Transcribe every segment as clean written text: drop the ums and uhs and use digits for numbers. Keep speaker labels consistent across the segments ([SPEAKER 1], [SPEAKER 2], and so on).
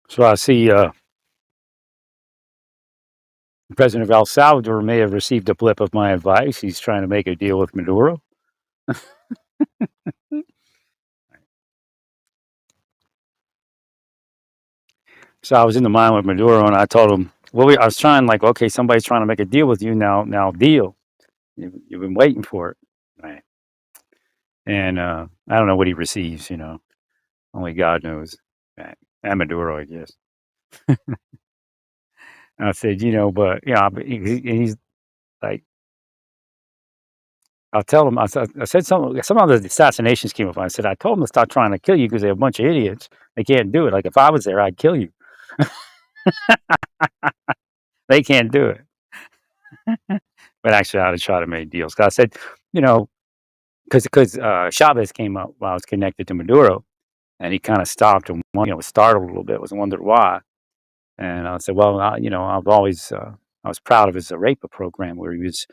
[SPEAKER 1] So I see the president of El Salvador may have received a blip of my advice. He's trying to make a deal with Maduro. So I was in the mind with Maduro, and I told him, "Well, I was trying like, okay, somebody's trying to make a deal with you now. Now deal. You've been waiting for it, right?" And I don't know what he receives. Only God knows. Right? And Maduro, I guess. And I said, but but he's like, I'll tell him. I said some of the assassinations came up. I said, I told him to stop trying to kill you because they're a bunch of idiots. They can't do it. Like if I was there, I'd kill you. They can't do it. But actually, I'd have tried to make deals. 'Cause I said, you know, because Chavez came up while I was connected to Maduro, and he kind of stopped and was startled a little bit, was wondering why. And I said, well, I've always I was proud of his Arepa program where he was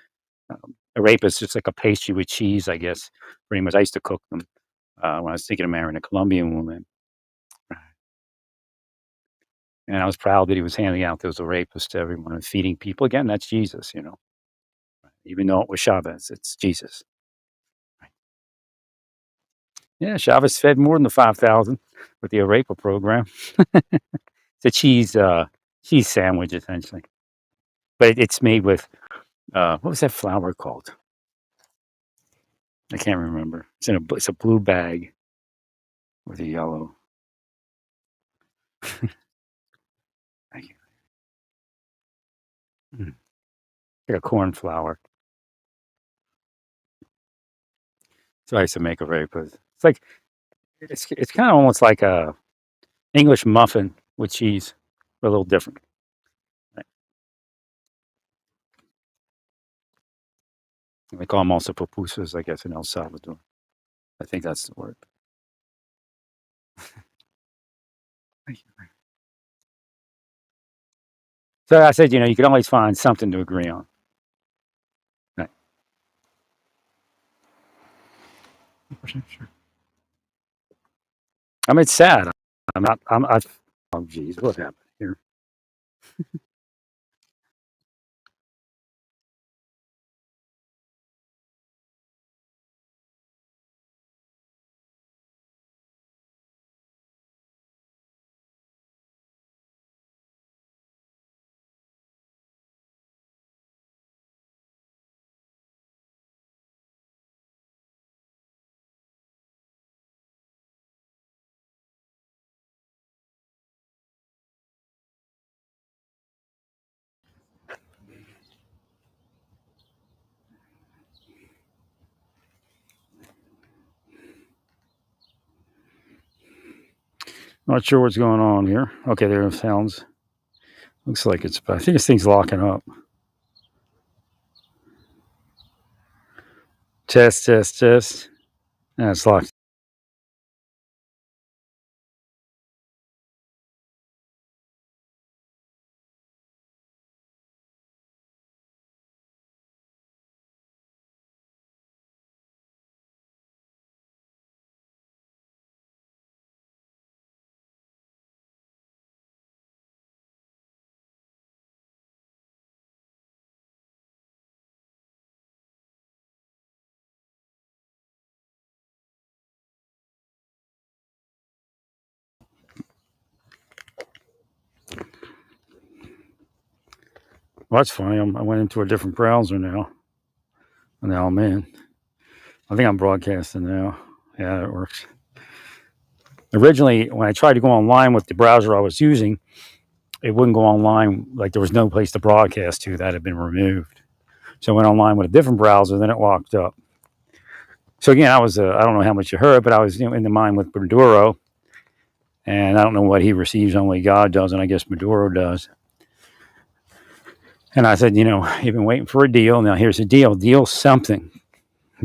[SPEAKER 1] Arepa is just like a pastry with cheese, I guess. Pretty much, I used to cook them when I was thinking of marrying a Colombian woman, and I was proud that he was handing out those Arepas to everyone and feeding people. Again, that's Jesus. Even though it was Chavez, it's Jesus. Yeah, Chavez fed more than the 5,000 with the Arepa program. It's a cheese sandwich essentially, but it's made with what was that flour called? I can't remember. It's a blue bag with a yellow. Thank you. Mm. Like a corn flour. So I used to make Arepas. It's like it's kind of almost like a English muffin with cheese, but a little different. Right? They call them also pupusas, I guess, in El Salvador. I think that's the word. Thank you. So I said, you can always find something to agree on. Right. Sure. I mean, it's sad. I'm not. Oh, geez, what happened here? Not sure what's going on here. Okay, there it sounds. Looks like it's. I think this thing's locking up. Test, test, test. And it's locked. Well, that's funny. I went into a different browser now. And now I'm in. I think I'm broadcasting now. Yeah, it works. Originally, when I tried to go online with the browser I was using, it wouldn't go online. Like there was no place to broadcast to. That had been removed. So I went online with a different browser. Then it locked up. So again, I don't know how much you heard, but I was in the mind with Maduro, and I don't know what he receives. Only God does, and I guess Maduro does. And I said, you've been waiting for a deal. Now here's a deal. Deal something.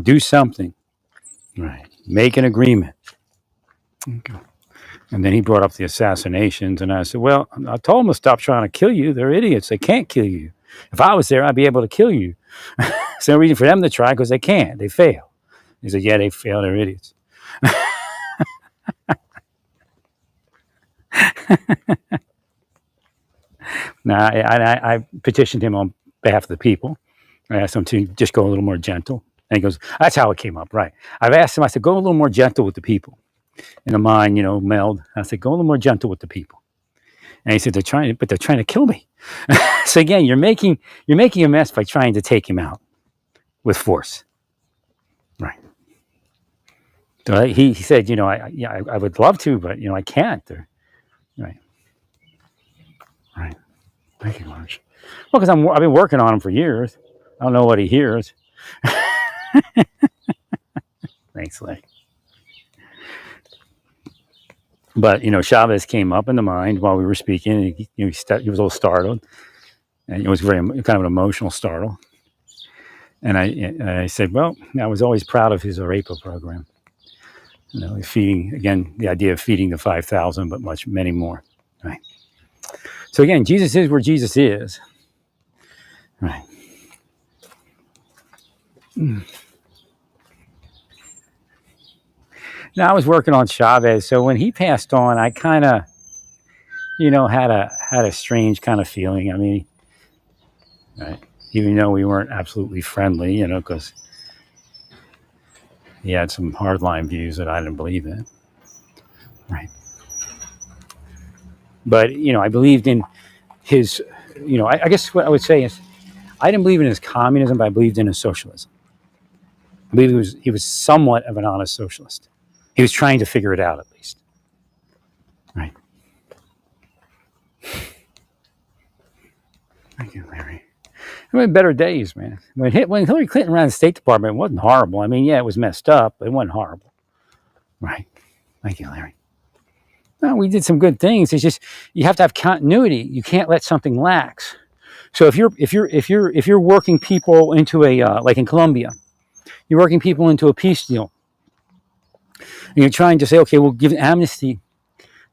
[SPEAKER 1] Do something. Right. Make an agreement. Okay. And then he brought up the assassinations, and I said, well, I told them to stop trying to kill you. They're idiots. They can't kill you. If I was there, I'd be able to kill you. There's no reason for them to try because they can't. They fail. He said, yeah, they fail. They're idiots. Now, I petitioned him on behalf of the people. I asked him to just go a little more gentle. And he goes, that's how it came up, right? I've asked him, I said, go a little more gentle with the people. In the mind, meld. I said, go a little more gentle with the people. And he said, they're trying to kill me. So again, you're making a mess by trying to take him out with force. Right. So he said, I would love to, but I can't. Right. Right. Thank you, Marge. Well, because I've been working on him for years. I don't know what he hears. Thanks, Larry. But Chavez came up in the mind while we were speaking. He was a little startled, and it was very kind of an emotional startle. And I said, well, I was always proud of his Arepa program. Feeding, again, the idea of feeding the 5,000, but many more. Right. So again, Jesus is where Jesus is. Right. Now I was working on Chavez, so when he passed on, I kind of, had a strange kind of feeling. I mean, right, even though we weren't absolutely friendly, because he had some hardline views that I didn't believe in. Right. But I believed in his. I guess what I would say is, I didn't believe in his communism, but I believed in his socialism. I believe he was somewhat of an honest socialist. He was trying to figure it out, at least. Right. Thank you, Larry. I mean, better days, man. When Hillary Clinton ran the State Department, it wasn't horrible. I mean, yeah, it was messed up, but it wasn't horrible. Right. Thank you, Larry. No, we did some good things. It's just you have to have continuity. You can't let something lax. So if you're working people into a like in Colombia, you're working people into a peace deal, and you're trying to say, okay, we'll give amnesty.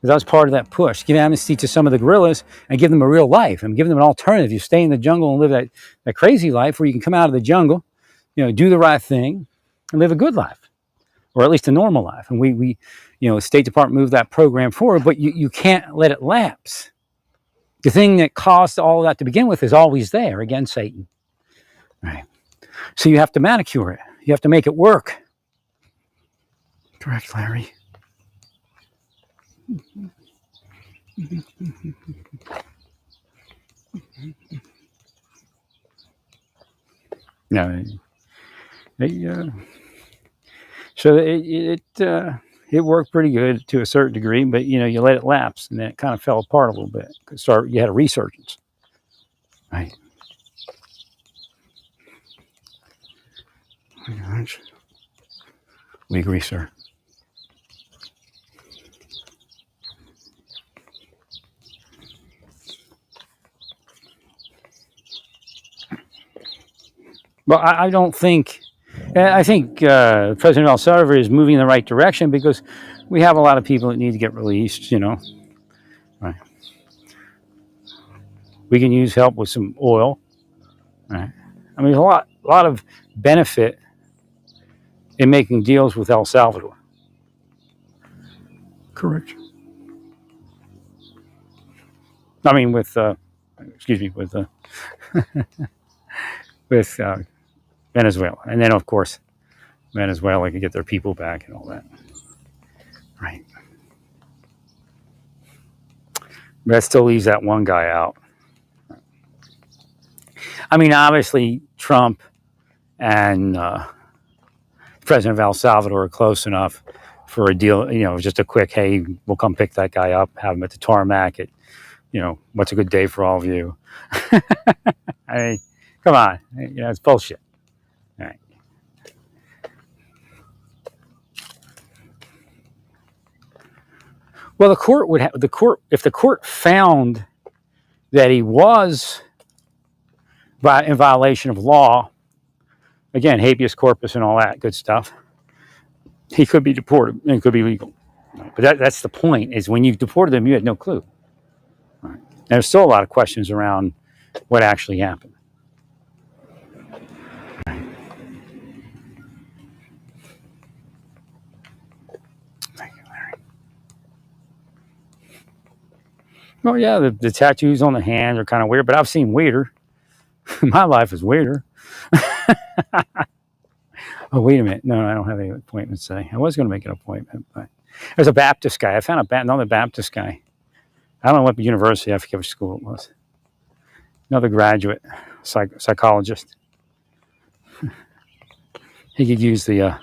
[SPEAKER 1] That was part of that push. Give amnesty to some of the guerrillas and give them a real life and give them an alternative. You stay in the jungle and live that crazy life where you can come out of the jungle, do the right thing and live a good life, or at least a normal life. And we the State Department moved that program forward, but you can't let it lapse. The thing that caused all of that to begin with is always there. Again, Satan. Right. So you have to manicure it. You have to make it work. Correct, Larry. No, so it worked pretty good to a certain degree, but you let it lapse, and then it kind of fell apart a little bit. You had a resurgence, right? We agree, sir. Well, I don't think. I think President El Salvador is moving in the right direction because we have a lot of people that need to get released. Right? We can use help with some oil. Right? I mean, there's a lot of benefit in making deals with El Salvador. Correct. I mean, with with Venezuela, and then of course Venezuela can get their people back and all that. Right. But that still leaves that one guy out. I mean, obviously Trump and President of El Salvador are close enough for a deal. Just a quick, hey, we'll come pick that guy up, have him at the tarmac at, what's a good day for all of you? I mean, come on, it's bullshit. All right. Well, if the court found that he was in violation of law, again, habeas corpus and all that good stuff, he could be deported and it could be legal. But that's the point, is when you deported him, you had no clue. Right. There's still a lot of questions around what actually happened. Thank you, Larry. Oh yeah, the tattoos on the hand are kind of weird, but I've seen weirder. My life is weirder. Oh wait a minute, no, I don't have any appointments today. I was going to make an appointment, but there's a Baptist guy. I found another Baptist guy. I don't know what university. I forget which school it was. Another graduate psychologist. He could use the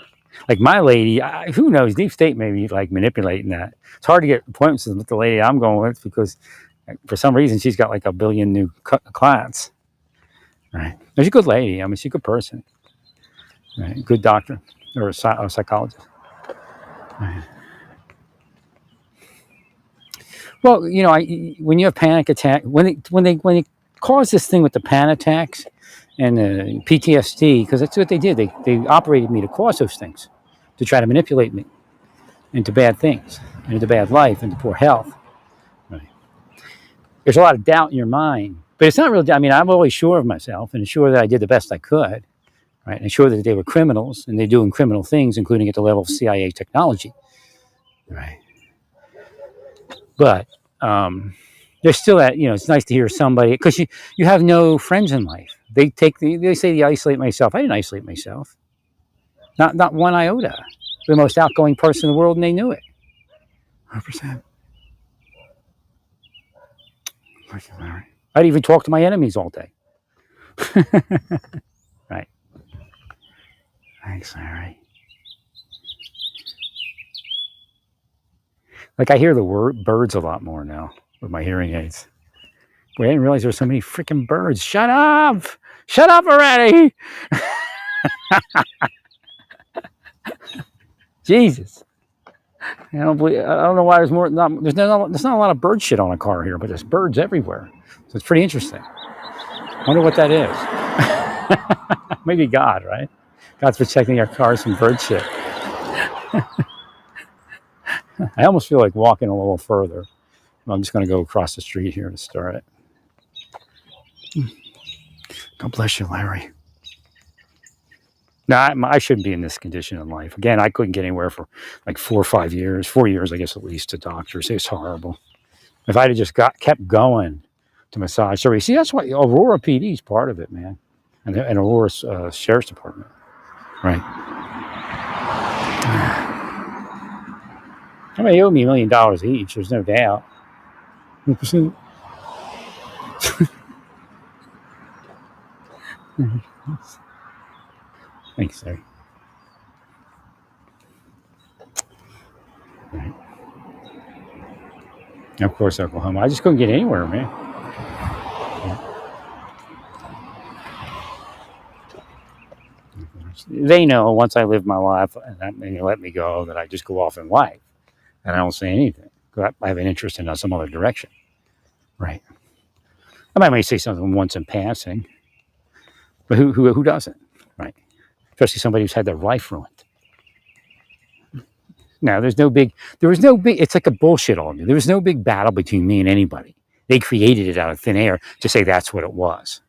[SPEAKER 1] like my lady. Who knows? Deep state may be like manipulating that. It's hard to get appointments with the lady I'm going with because for some reason she's got like a billion new clients. Right? She's a good lady. I mean, she's a good person. Right? Good doctor or a psychologist. Right. Well, when you have panic attack, when they cause this thing with the panic attacks and the PTSD, because that's what they did. They operated me to cause those things, to try to manipulate me into bad things, into bad life, into poor health. Right. There's a lot of doubt in your mind, but it's not real. I mean, I'm always sure of myself and sure that I did the best I could, right? And sure that they were criminals and they're doing criminal things, including at the level of CIA technology, right? But there's still that, it's nice to hear somebody, because you have no friends in life. They say they isolate myself. I didn't isolate myself, not one iota. The most outgoing person in the world, and they knew it. 100%. I'd even talk to my enemies all day. Right. Thanks, Larry. Like I hear the word birds a lot more now with my hearing aids. Boy, I didn't realize there were so many freaking birds. Shut up! Shut up already! Jesus. I don't know why there's more. There's not a lot of bird shit on a car here, but there's birds everywhere. So it's pretty interesting. I wonder what that is. Maybe God, right? God's protecting our cars from bird shit. I almost feel like walking a little further. I'm just going to go across the street here to start it. God bless you, Larry. No, I shouldn't be in this condition in life. Again, I couldn't get anywhere for like 4 or 5 years, 4 years, I guess, at least, to doctors. It's horrible. If I'd have just kept going to massage therapy, see, that's why Aurora PD is part of it, man, and Aurora Sheriff's Department, right? I mean, they owe me $1 million each. There's no doubt. 100%. Thanks, sir. Right. Of course, Oklahoma. I just couldn't get anywhere, man. They know once I live my life and they let me go that I just go off in life and I don't say anything. I have an interest in some other direction. Right. I might say something once in passing, but who doesn't? Right. Especially somebody who's had their life ruined. Now, there was no big, it's like a bullshit argument. There was no big battle between me and anybody. They created it out of thin air to say that's what it was.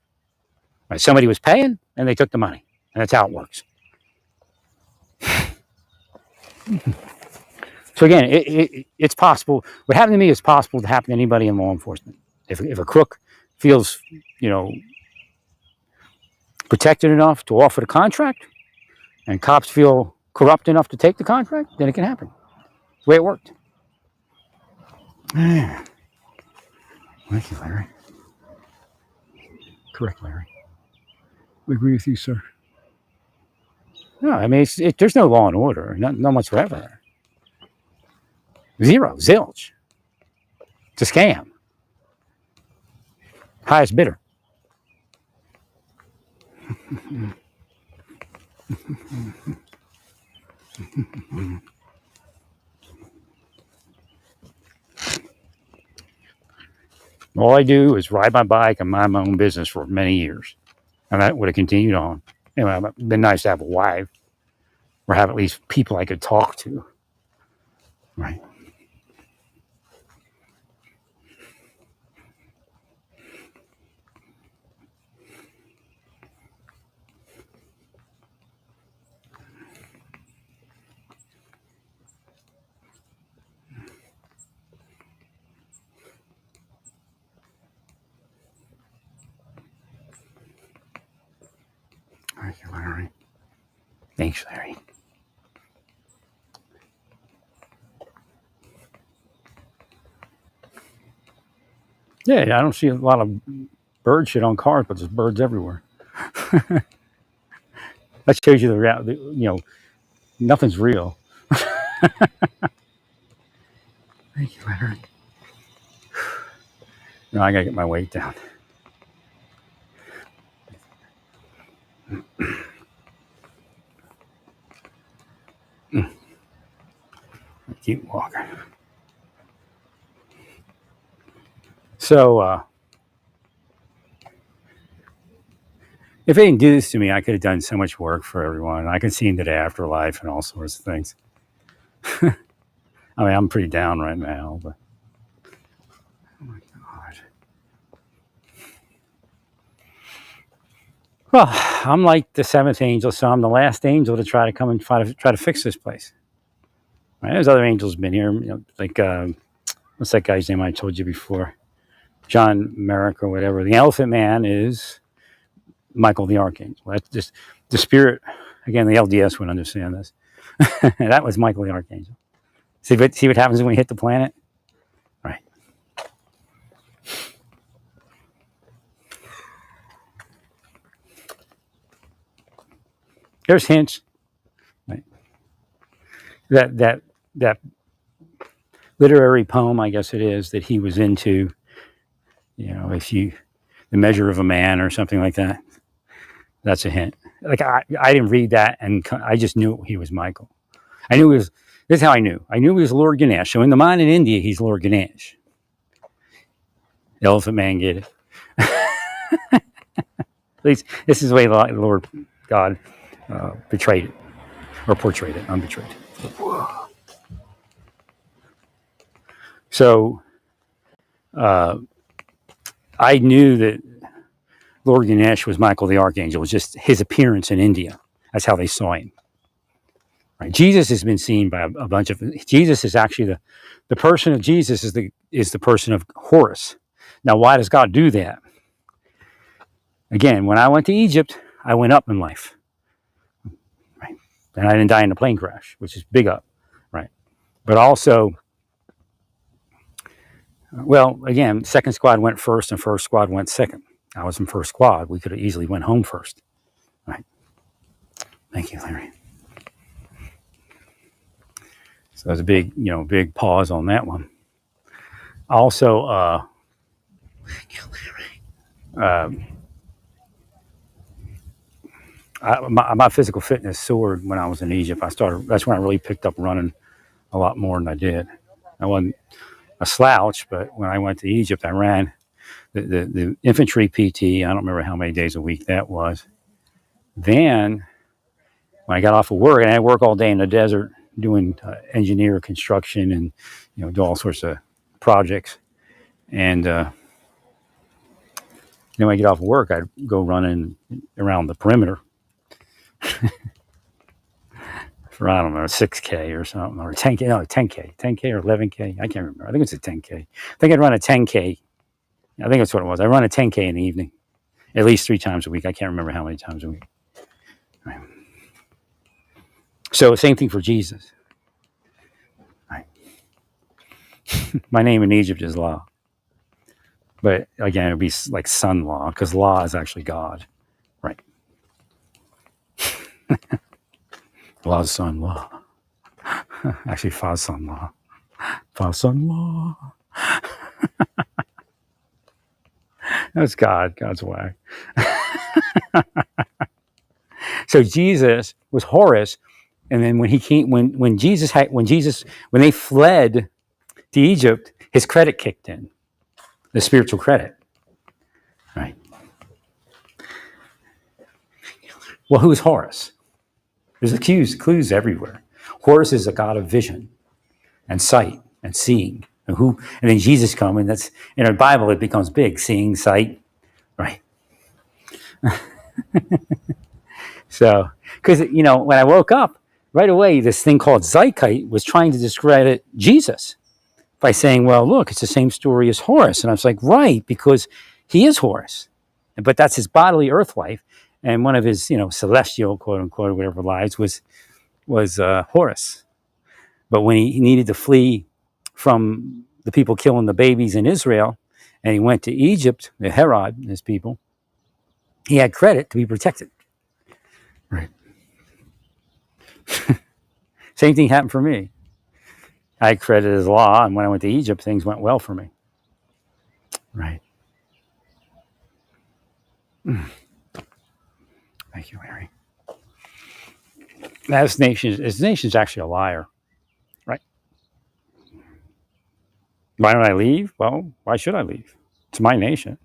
[SPEAKER 1] Right? Somebody was paying and they took the money. And that's how it works. So again, it's possible. What happened to me is possible to happen to anybody in law enforcement. If a crook feels, protected enough to offer the contract, and cops feel corrupt enough to take the contract, then it can happen. That's the way it worked. Thank you, Larry. Correct, Larry. I agree with you, sir. No, I mean, there's no law and order, none whatsoever. Zero, zilch. It's a scam. Highest bidder. All I do is ride my bike and mind my own business for many years. And that would have continued on. It'd been nice to have a wife or have at least people I could talk to. Right. Thank you, Larry. Thanks, Larry. Yeah, I don't see a lot of bird shit on cars, but there's birds everywhere. That shows you the reality. Nothing's real. Thank you, Larry. No, I gotta get my weight down. Keep walking. So, if they didn't do this to me, I could have done so much work for everyone. I could see into the afterlife and all sorts of things. I mean, I'm pretty down right now, but oh my god. Well, I'm like the seventh angel, so I'm the last angel to try to come and try to fix this place. Right? There's other angels been here, like what's that guy's name I told you before? John Merrick or whatever. The Elephant Man is Michael the Archangel. That's just the spirit. Again, the LDS would understand this. That was Michael the Archangel. See what happens when we hit the planet? Right. There's hints. Right. That literary poem, I guess it is, that he was into, the measure of a man or something like that. That's a hint. Like I didn't read that, and I just knew he was Michael. I knew he was. This is how I knew. I knew he was Lord Ganesh. So in the mind in India, he's Lord Ganesh. The Elephant Man get it. At least this is the way the Lord God betrayed it, or portrayed it. I'm betrayed. So I knew that Lord Ganesh was Michael the Archangel. It was just his appearance in India. That's how they saw him. Right? Jesus has been seen by a bunch of. Jesus is actually the person of Jesus is the person of Horus. Now, why does God do that? Again, when I went to Egypt, I went up in life. Right? And I didn't die in a plane crash, which is big up. Right? But also, well, again, second squad went first and first squad went second. I was in first squad. We could have easily went home first. Right? Thank you, Larry. So there's a big pause on that one. Also, my physical fitness soared when I was in Egypt. That's when I really picked up running a lot more than I did. I wasn't a slouch, but when I went to Egypt, I ran the infantry PT. I don't remember how many days a week that was. Then, when I got off of work, and I had work all day in the desert doing engineer construction and do all sorts of projects, and then when I get off of work, I'd go running around the perimeter for, I don't know, 6K or something, or 10K, no, 10K or 11K. I can't remember. I think it's a 10K. I think I'd run a 10K. I think that's what it was. I run a 10K in the evening, at least 3 times a week. I can't remember how many times a week. Right. So same thing for Jesus. Right. My name in Egypt is La. But again, it would be like Son La, because La is actually God. Right. La's son La. Actually, Fa's son La. Fa's son La. That's God. God's way. So Jesus was Horus, and then when he came, when they fled to Egypt, his credit kicked in, the spiritual credit. Right. Well, who's Horus? There's clues everywhere. Horus is a god of vision and sight and seeing. And then Jesus comes, and that's in our Bible. It becomes big: seeing, sight, right? So, because when I woke up right away, this thing called Zeitgeist was trying to discredit Jesus by saying, "Well, look, it's the same story as Horus," and I was like, "Right, because he is Horus, but that's his bodily earth life, and one of his, celestial quote unquote whatever lives was Horus. But when he needed to flee from the people killing the babies in Israel, and he went to Egypt, Herod and his people, he had credit to be protected. Right. Same thing happened for me. I had credit as law, and when I went to Egypt, things went well for me. Right. Thank you, Larry. This nation's actually a liar. Right. Why don't I leave? Well, why should I leave? It's my nation.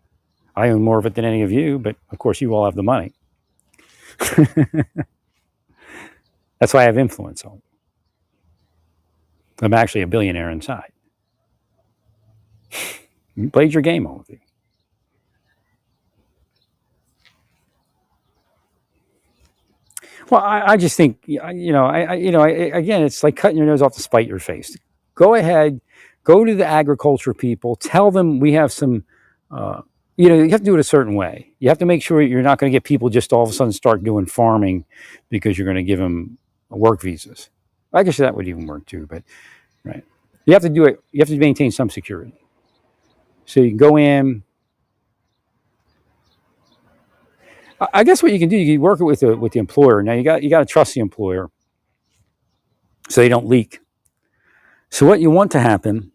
[SPEAKER 1] I own more of it than any of you, but of course you all have the money. That's why I have influence on it. I'm actually a billionaire inside. You played your game, all of you. Well, I just think, again, it's like cutting your nose off to spite your face. Go ahead, go to the agriculture people, tell them we have some, you have to do it a certain way. You have to make sure you're not going to get people just all of a sudden start doing farming because you're going to give them work visas. I guess that would even work too, but right. You have to do it. You have to maintain some security. So you can go in. I guess what you can do, you can work it with the employer. Now you got to trust the employer, so they don't leak. So what you want to happen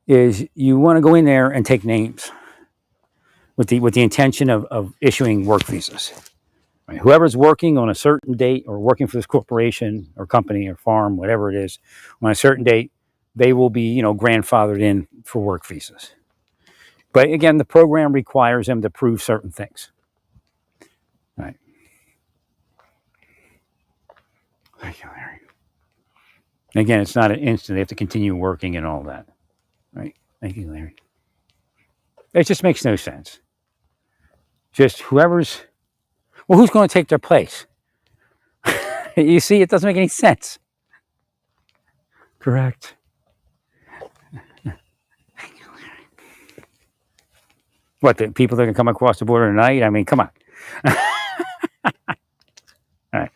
[SPEAKER 1] is you want to go in there and take names with the intention of issuing work visas. Right? Whoever's working on a certain date or working for this corporation or company or farm, whatever it is, on a certain date, they will be grandfathered in for work visas. But again, the program requires them to prove certain things. Right. Thank you, Larry. Again, it's not an instant. They have to continue working and all that. Right. Thank you, Larry. It just makes no sense. Just who's going to take their place? You see, it doesn't make any sense. Correct. What, the people that can come across the border tonight? I mean, come on. All right.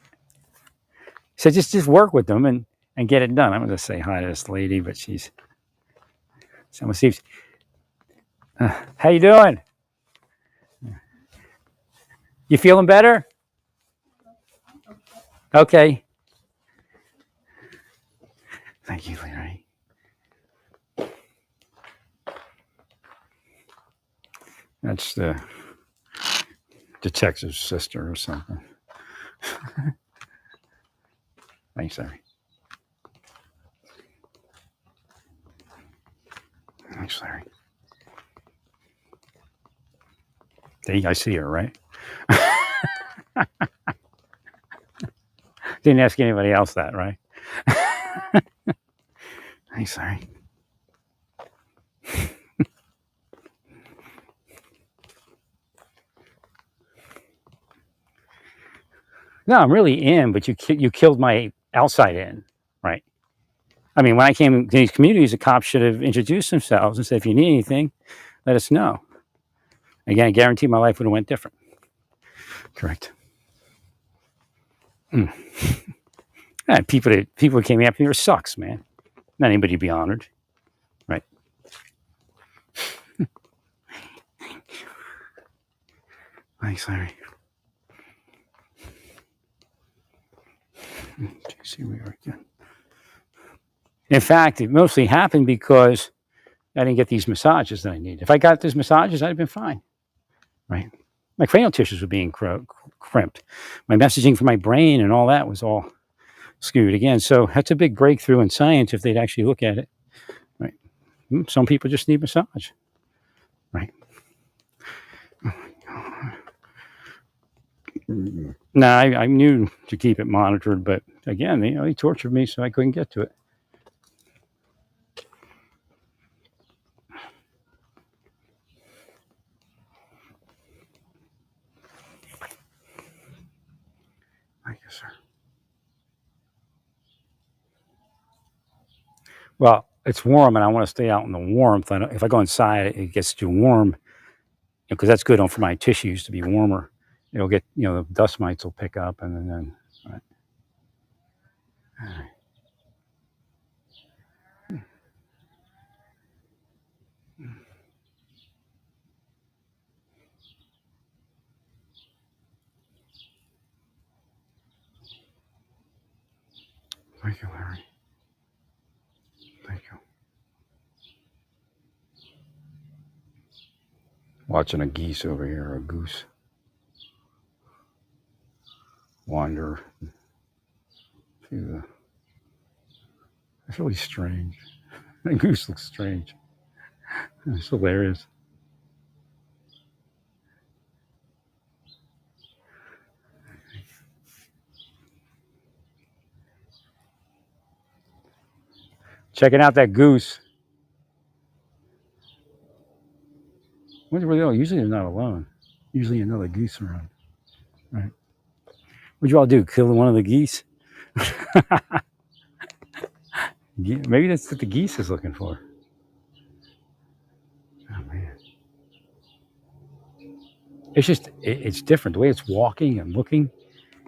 [SPEAKER 1] So just work with them and get it done. I'm going to say hi to this lady, but someone seems. How you doing? You feeling better? Okay. Thank you, Larry. That's the detective's sister or something. Thanks, Larry. Thanks, Larry. I see her, right? Didn't ask anybody else that, right? Thanks, Larry. No, I'm really in, but you killed my outside in, right? I mean, when I came to these communities, the cops should have introduced themselves and said, if you need anything, let us know. Again, I guarantee my life would have went different. Correct. And people that came after me are sucks, man. Not anybody to be honored. Right. Thanks, Larry. See, we are again. In fact, it mostly happened because I didn't get these massages that I needed. If I got these massages, I'd have been fine. Right. My cranial tissues were being crimped. My messaging from my brain and all that was all skewed again. So that's a big breakthrough in science if they'd actually look at it. Right. Some people just need massage. Right. No, I knew to keep it monitored, but again, they tortured me, so I couldn't get to it. Thank you, sir. Well, it's warm, and I want to stay out in the warmth. If I go inside, it gets too warm, because that's good for my tissues to be warmer. it'll get, the dust mites will pick up, and then right. Thank you, Larry. Thank you. Watching a geese over here, a goose wander through the. It's really strange. The goose looks strange. It's hilarious. Checking out that goose. Wonder where they are. Usually they're not alone. Usually another goose around. Right. What'd you all do? Kill one of the geese? Maybe that's what the geese is looking for. Oh man. It's just it's different. The way it's walking and looking,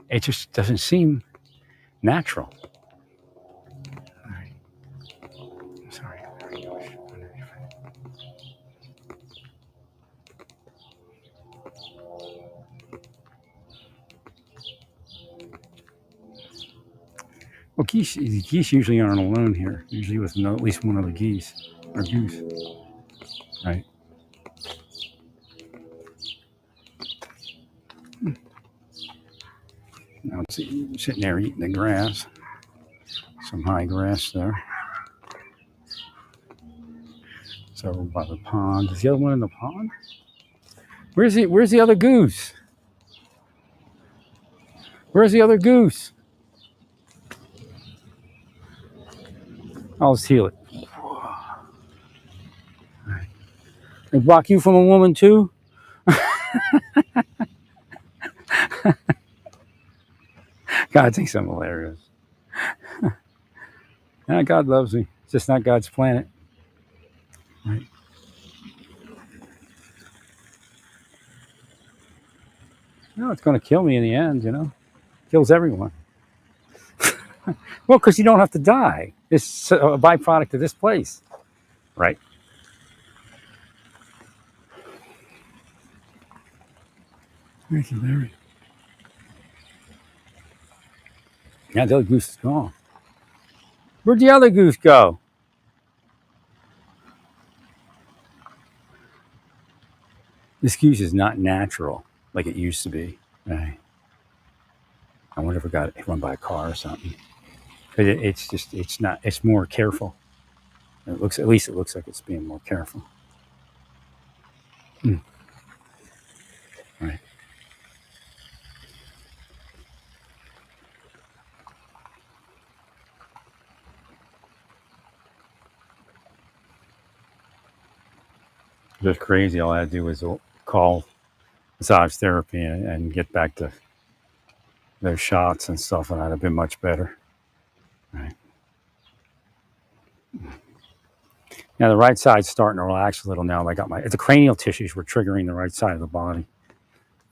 [SPEAKER 1] it just doesn't seem natural. All right. Sorry. Well, geese usually aren't alone here. Usually with at least one other geese or goose. Right. Now it's sitting there eating the grass. Some high grass there. It's over by the pond. Is the other one in the pond? Where's the other goose? Where's the other goose? I'll just heal it. Right. They block you from a woman too? God thinks I'm hilarious. God loves me. It's just not God's planet. Right. No, it's going to kill me in the end, Kills everyone. Well, because you don't have to die. It's a byproduct of this place. Right. Thank you, Larry. Yeah, the other goose is gone. Where'd the other goose go? This goose is not natural like it used to be. Right. I wonder if it got run by a car or something. But it's not. It's more careful. At least it looks like it's being more careful. Mm. Right. Just crazy. All I had to do was call massage therapy and get back to their shots and stuff, and I'd have been much better. Right. Now the right side's starting to relax a little now. The cranial tissues were triggering the right side of the body.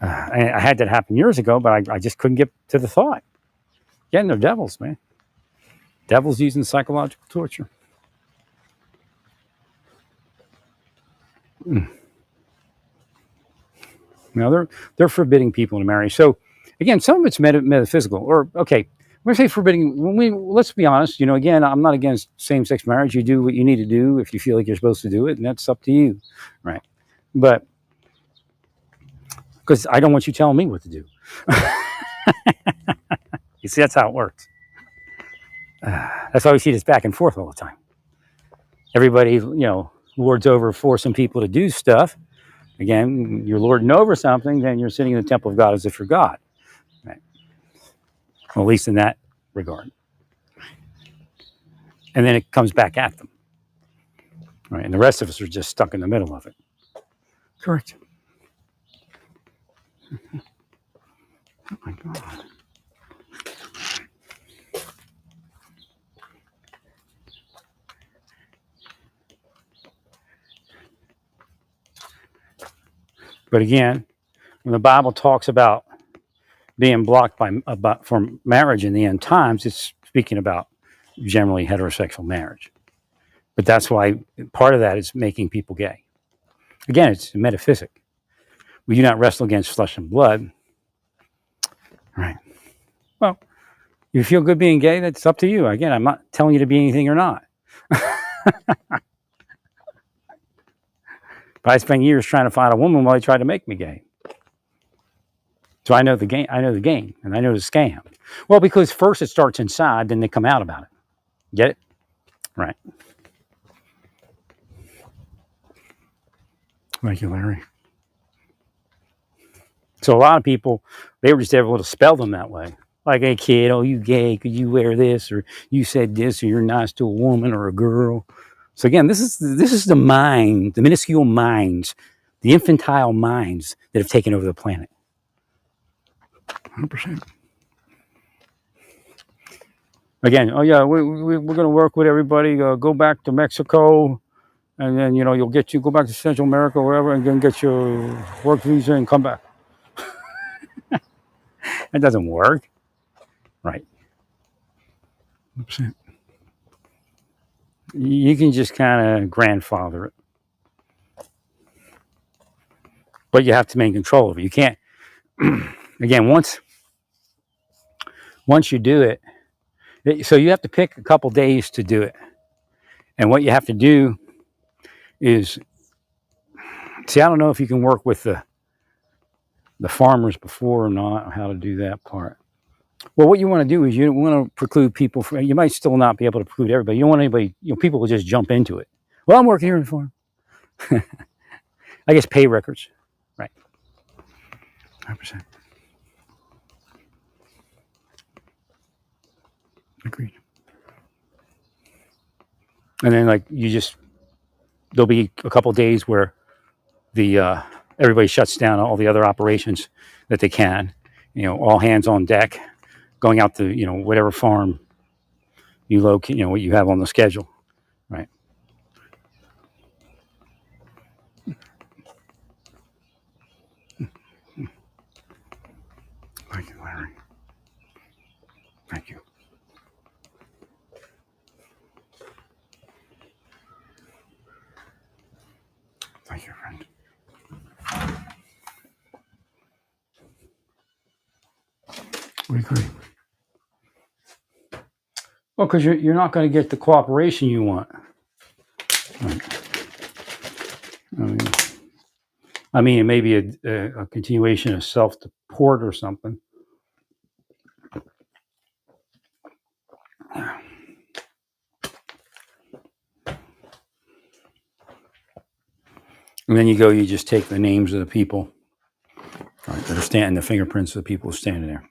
[SPEAKER 1] And I had that happen years ago, but I just couldn't get to the thought. Again, they're devils, man. Devils using psychological torture. Mm. Now they're forbidding people to marry. So again, some of it's metaphysical. Or okay, when I say forbidding, let's be honest. Again, I'm not against same-sex marriage. You do what you need to do if you feel like you're supposed to do it, and that's up to you, right? But because I don't want you telling me what to do. You see, that's how it works. That's why we see this back and forth all the time. Everybody, lords over forcing people to do stuff. Again, you're lording over something, then you're sitting in the temple of God as if you're God. Right? Well, at least in that regard. And then it comes back at them. Right? And the rest of us are just stuck in the middle of it. Correct. Oh my God. But again, When the Bible talks about being blocked from marriage in the end times, it's speaking about generally heterosexual marriage. But that's why part of that is making people gay. Again, it's a metaphysic. We do not wrestle against flesh and blood. Right. Well, you feel good being gay, that's up to you. Again, I'm not telling you to be anything you're not. But I spent years trying to find a woman while they tried to make me gay. So I know the game. I know the game, and I know the scam. Well, because first it starts inside, then they come out about it. Get it? Right. Thank you, Larry. So a lot of people, they were just able to spell them that way. Like, hey, kid, oh, you gay? Could you wear this? Or you said this? Or you're nice to a woman or a girl? So again, this is the mind, the minuscule minds, the infantile minds that have taken over the planet. 100%. Again, oh yeah, we're going to work with everybody. Go back to Mexico, and then you'll go back to Central America, or wherever, and then get your work visa and come back. That doesn't work, right? 100%. You can just kind of grandfather it, but you have to maintain control of it. You can't. Again, once you do it, so you have to pick a couple days to do it, and what you have to do is see. I don't know if you can work with the farmers before or not, or how to do that part. Well, what you want to do is you don't want to preclude people from. You might still not be able to preclude everybody. You don't want anybody. People will just jump into it. Well, I'm working here in the farm. I guess pay records, right? 100%. Agreed. And then there'll be a couple days where the everybody shuts down all the other operations that they can. All hands on deck, going out to whatever farm you locate. What you have on the schedule, right? Thank you, Larry. Thank you. Thank you, friend. We agree. Well, because you're not going to get the cooperation you want. Right. I mean, it may be a continuation of self-deport or something. And then you just take the names of the people that are standing, the fingerprints of the people standing there.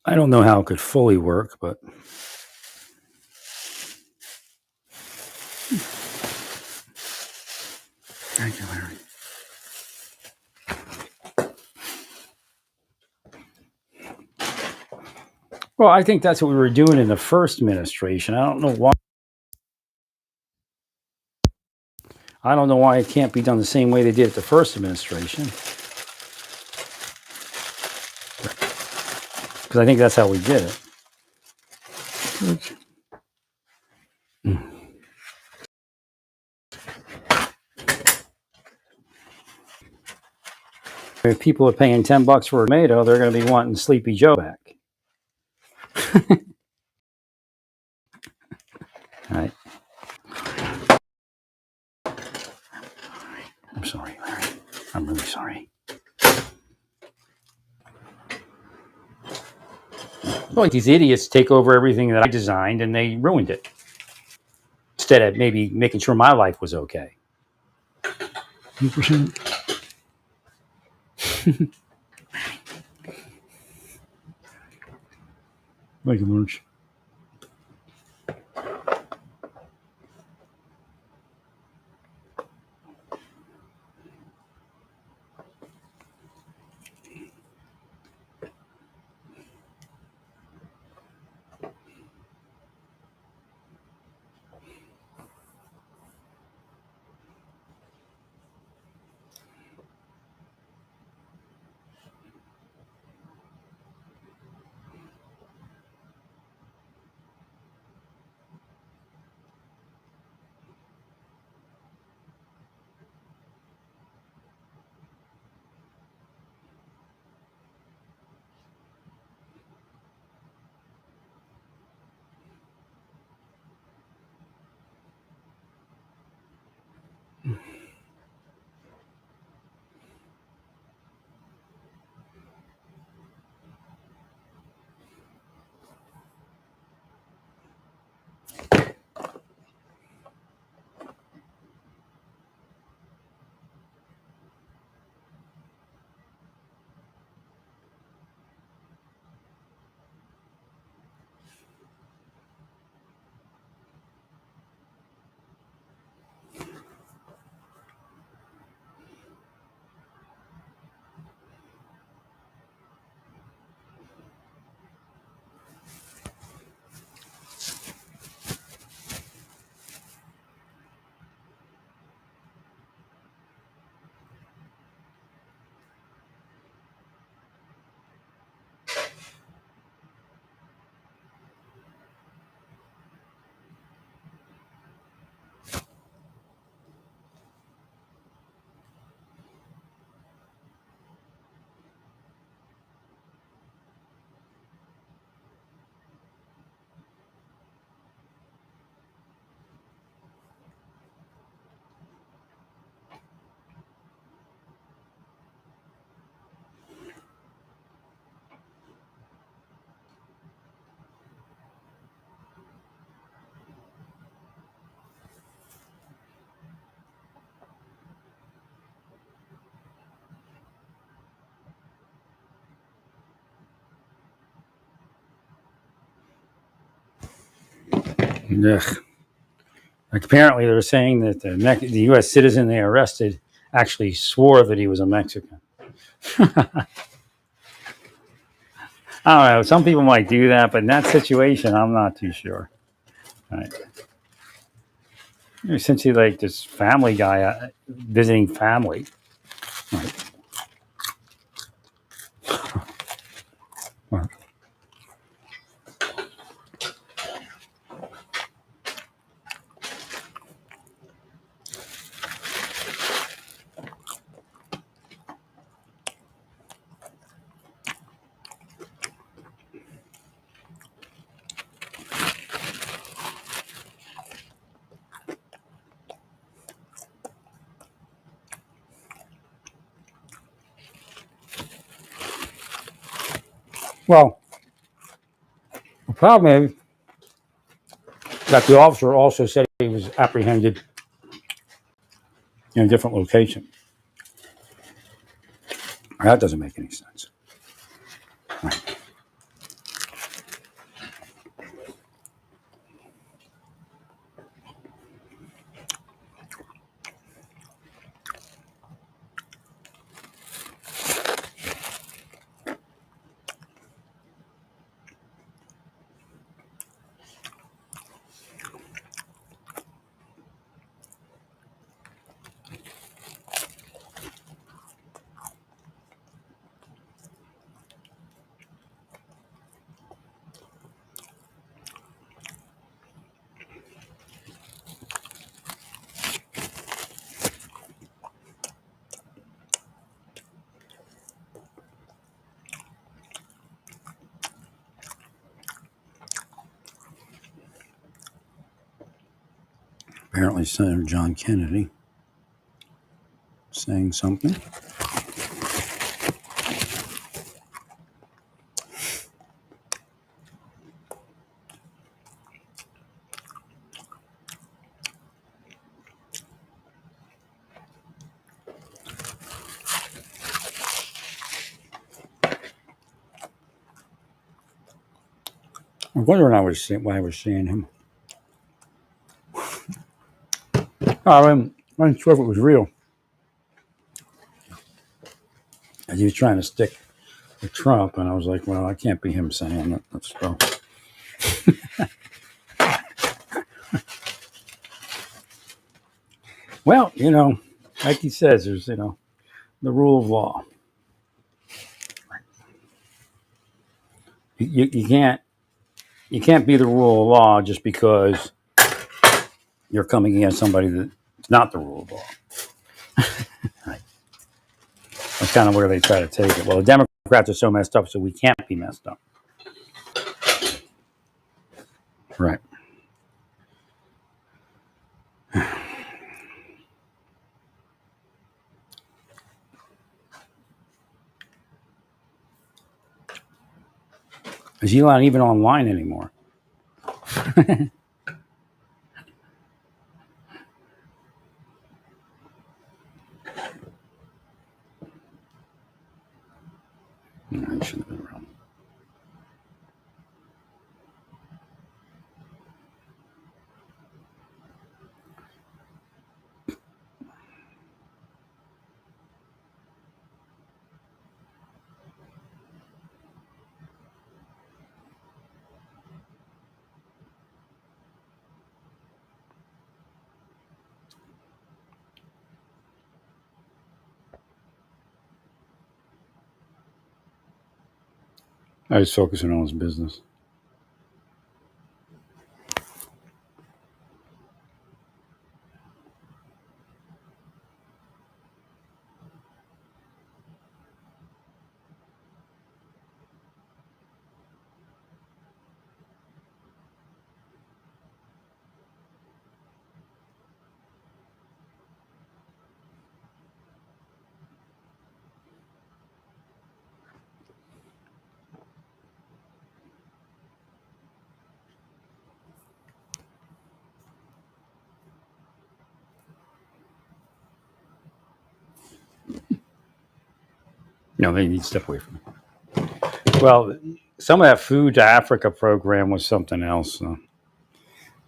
[SPEAKER 1] I don't know how it could fully work, but thank you, Larry. Well, I think that's what we were doing in the first administration. I don't know why. I don't know why it can't be done the same way they did it the first administration. Because I think that's how we did it. If people are paying $10 for a tomato, they're going to be wanting Sleepy Joe back. All right. I'm sorry, Larry. I'm really sorry. Well, these idiots take over everything that I designed and they ruined it. Instead of maybe making sure my life was okay. 100%. Thank you, Lurch. Ugh. Like apparently, they're saying that the U.S. citizen they arrested actually swore that he was a Mexican. I don't know. Some people might do that, but in that situation, I'm not too sure. Right. Essentially, like this family guy visiting family. Right. Well, the problem is that the officer also said he was apprehended in a different location. That doesn't make any sense. Right. Apparently, Senator John Kennedy saying something. I wonder why I was seeing him. I wasn't sure if it was real. As he was trying to stick with Trump, and I was like, well, I can't be him saying it. Let's go. Well, like he says, there's, the rule of law. You can't be the rule of law just because you're coming against somebody that's not the rule of law. Right. That's kind of where they try to take it. Well, the Democrats are so messed up, so we can't be messed up. Right. Is Elon even online anymore? No, he shouldn't have been around. I was focusing on his business. No, they need to step away from it. Well, some of that Food to Africa program was something else. So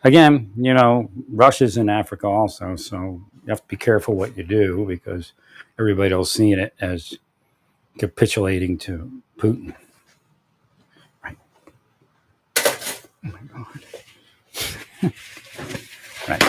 [SPEAKER 1] again, Russia's in Africa also, so you have to be careful what you do because everybody else seeing it as capitulating to Putin. Right. Oh my God. Right.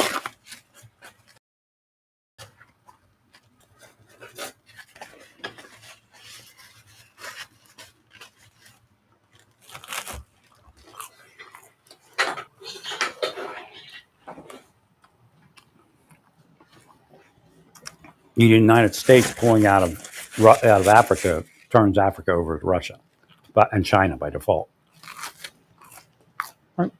[SPEAKER 1] The United States pulling out of Africa turns Africa over to Russia, and China by default. Right.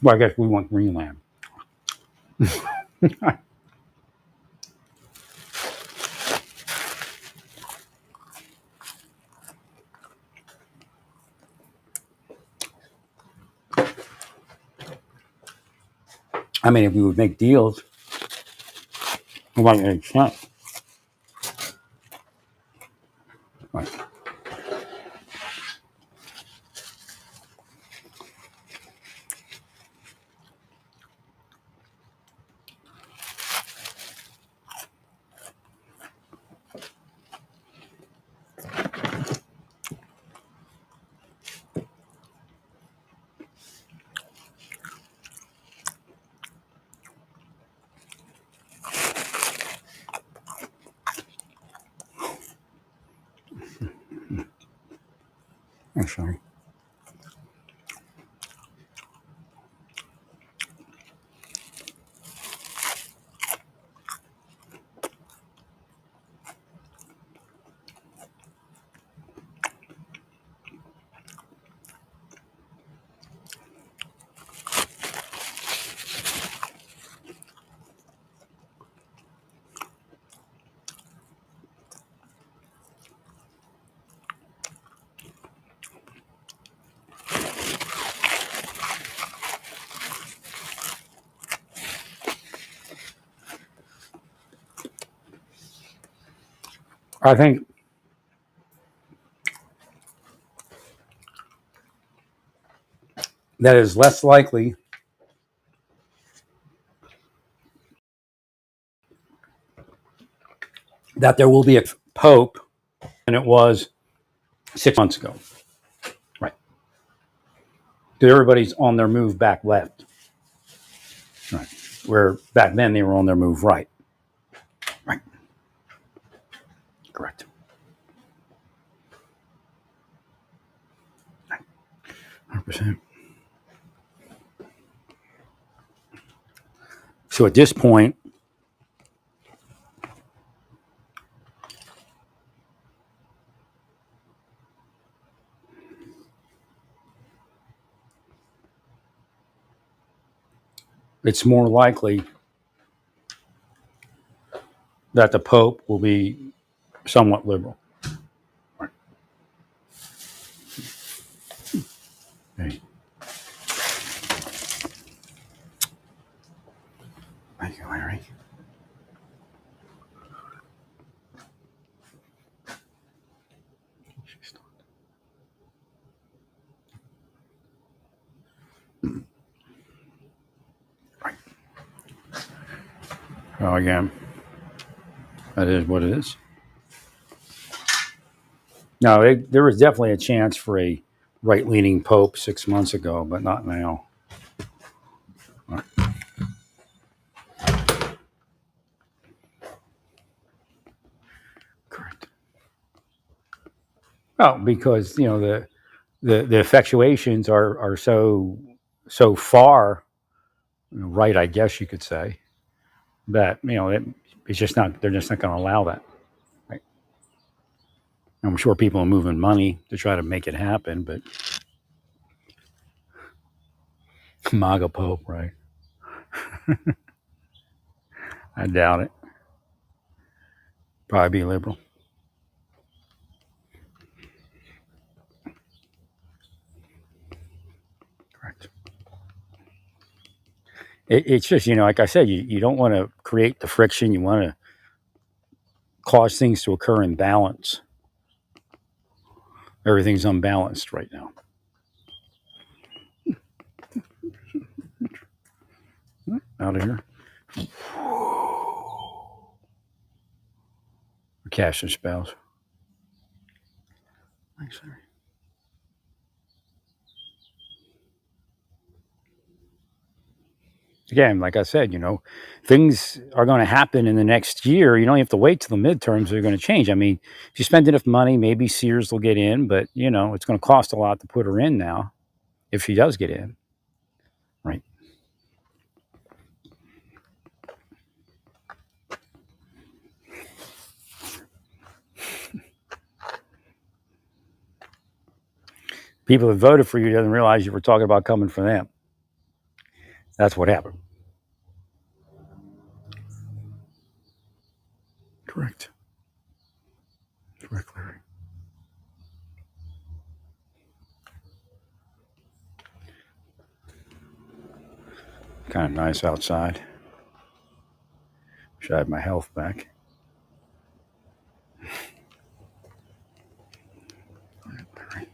[SPEAKER 1] Well, I guess we want Greenland. I mean, if we would make deals, it might make sense. Right. I'm sorry. I think that is less likely that there will be a pope than it was 6 months ago. Right. Because everybody's on their move back left. Right. Where back then they were on their move right. Right. Correct. 100%. So at this point, it's more likely that the pope will be somewhat liberal. Right. Hey. Thank you, Larry. Right. Well, again, that is what it is. No, there was definitely a chance for a right-leaning pope 6 months ago, but not now. Right. Correct. Well, because the effectuations are so far right, I guess you could say that it's just not. They're just not going to allow that. Right. I'm sure people are moving money to try to make it happen, but MAGA Pope, right? I doubt it. Probably be liberal. Correct. it's just, like I said, you don't want to create the friction. You want to cause things to occur in balance. Everything's unbalanced right now. Out of here. Cash and spells. Thanks, Larry. Again, like I said, things are going to happen in the next year. You don't have to wait till the midterms. They're going to change. I mean, if you spend enough money, maybe Sears will get in, but, it's going to cost a lot to put her in now if she does get in. Right. People that voted for you doesn't realize you were talking about coming for them. That's what happened. Correct. Correct, Larry. Kind of nice outside. Wish I had my health back. Larry. Larry.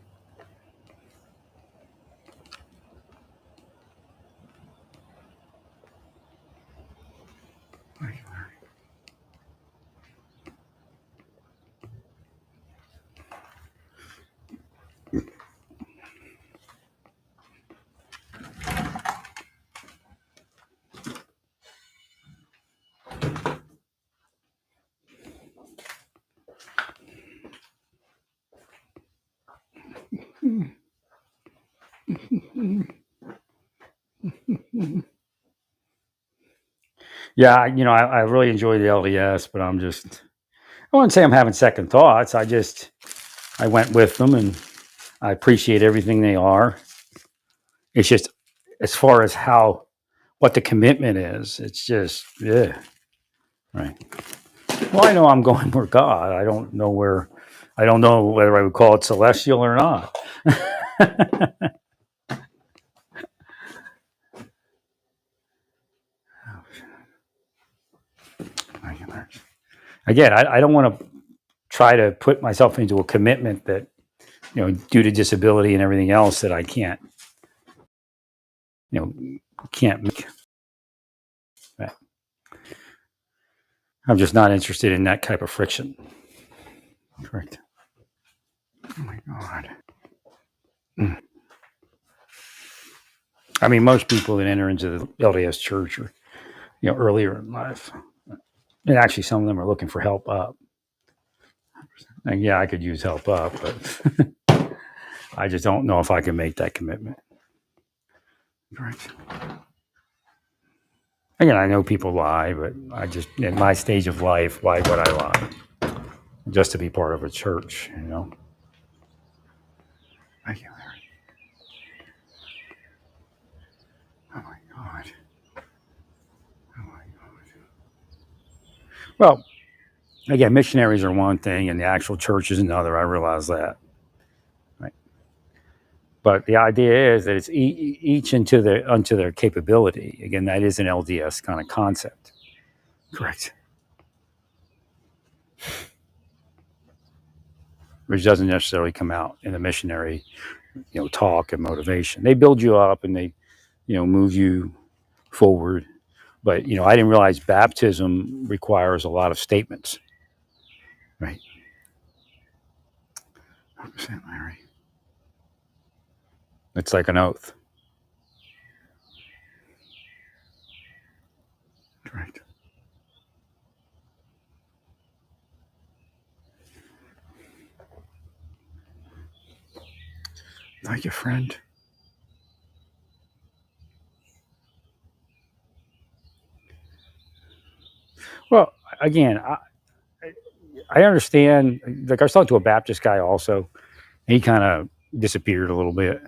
[SPEAKER 1] Yeah, I really enjoy the LDS, but I wouldn't say I'm having second thoughts. I went with them and I appreciate everything they are. It's just, as far as what the commitment is, it's just, yeah. Right. Well, I know I'm going where God. I don't know whether I would call it celestial or not. Again, I don't want to try to put myself into a commitment that, due to disability and everything else, that I can't make. Right. I'm just not interested in that type of friction. Correct. Oh my God. I mean, most people that enter into the LDS church are, earlier in life. And actually, some of them are looking for help up. And yeah, I could use help up, but I just don't know if I can make that commitment. Correct. Again, I know people lie, but I just, in my stage of life, why would I lie? Just to be part of a church, Thank you, Larry. Oh my God. Oh my God. Well, again, missionaries are one thing and the actual church is another. I realize that. Right. But the idea is that it's each unto their capability. Again, that is an LDS kind of concept. Correct. Which doesn't necessarily come out in the missionary, talk and motivation. They build you up and they, move you forward. But, I didn't realize baptism requires a lot of statements. Right. 100%, Larry. It's like an oath. Correct. Thank you, friend. Well, again, I understand. Like, I was talking to a Baptist guy also. He kind of disappeared a little bit.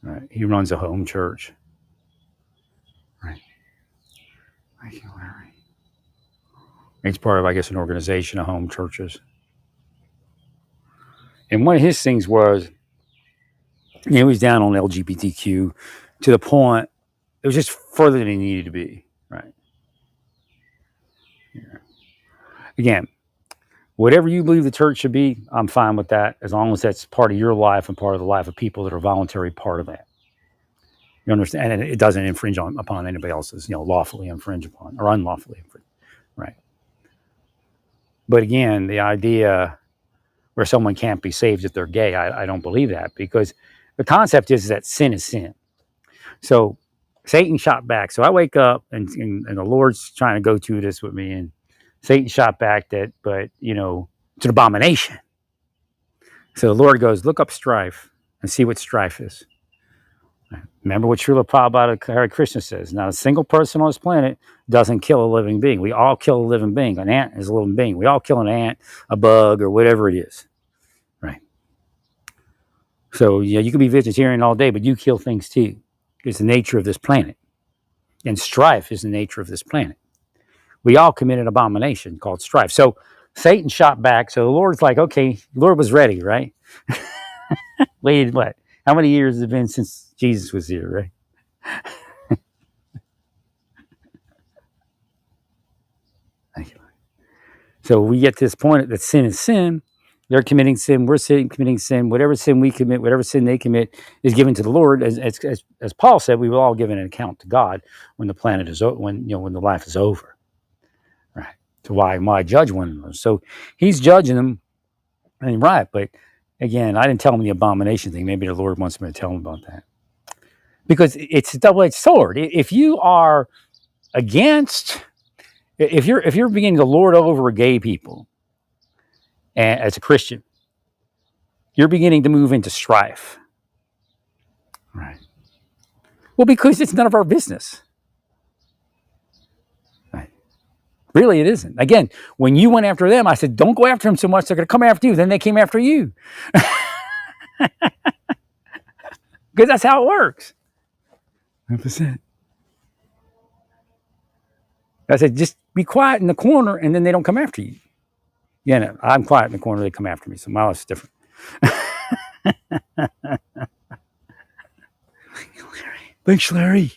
[SPEAKER 1] Right. He runs a home church. Right. Thank you, Larry. He's part of, I guess, an organization of home churches. And one of his things was, he was down on LGBTQ to the point was just further than it needed to be, right? Yeah. Again, whatever you believe the church should be, I'm fine with that, as long as that's part of your life and part of the life of people that are voluntary part of that. You understand? And it doesn't infringe upon anybody else's, lawfully infringe upon or unlawfully infringe, right? But again, the idea where someone can't be saved if they're gay, I don't believe that, because the concept is that sin is sin. So Satan shot back. So I wake up and the Lord's trying to go through this with me, and Satan shot back that, but it's an abomination. So the Lord goes, look up strife and see what strife is. Remember what Srila Prabhupada Hare Krishna says. Not a single person on this planet doesn't kill a living being. We all kill a living being. An ant is a living being. We all kill an ant, a bug, or whatever it is. Right. So you can be vegetarian all day, but you kill things too. It's the nature of this planet. And strife is the nature of this planet. We all commit an abomination called strife. So Satan shot back. So the Lord's like, okay, the Lord was ready, right? Waited what? How many years has it been since Jesus was here, right? Thank you. So we get to this point that sin is sin. They're committing sin. We're committing sin. Whatever sin we commit, whatever sin they commit, is given to the Lord. As Paul said, we will all give an account to God when the planet is when the life is over. Right. So why judge one another? So he's judging them, and right. But again, I didn't tell him the abomination thing. Maybe the Lord wants me to tell him about that, because it's a double-edged sword. If you are against, if you're beginning to lord over gay people, and as a Christian, you're beginning to move into strife. Right. Well, because it's none of our business. Right. Really, it isn't. Again, when you went after them, I said, don't go after them so much. They're going to come after you. Then they came after you. Because that's how it works. 100%. I said, just be quiet in the corner, and then they don't come after you. Yeah, no, I'm quiet in the corner. They come after me. So my life's different. Thanks, Larry.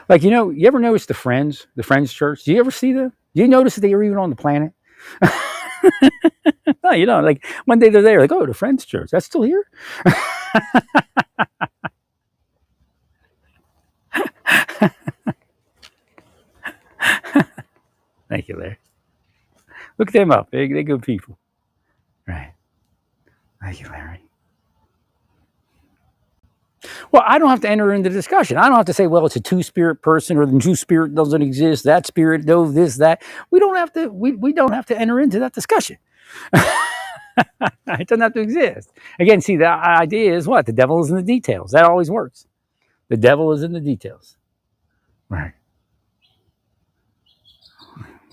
[SPEAKER 1] Like, you ever notice the Friends Church? Do you ever see them? Do you notice that they were even on the planet? No, like one day they're there, like, oh, the Friends Church, that's still here? Thank you, Larry. Look them up. They're good people. Right. Thank you, Larry. Well, I don't have to enter into the discussion. I don't have to say, well, it's a two-spirit person, or the two-spirit doesn't exist. That spirit, no, this, that. We don't have to. We don't have to enter into that discussion. It doesn't have to exist. Again, see, the idea is what? The devil is in the details. That always works. The devil is in the details. Right.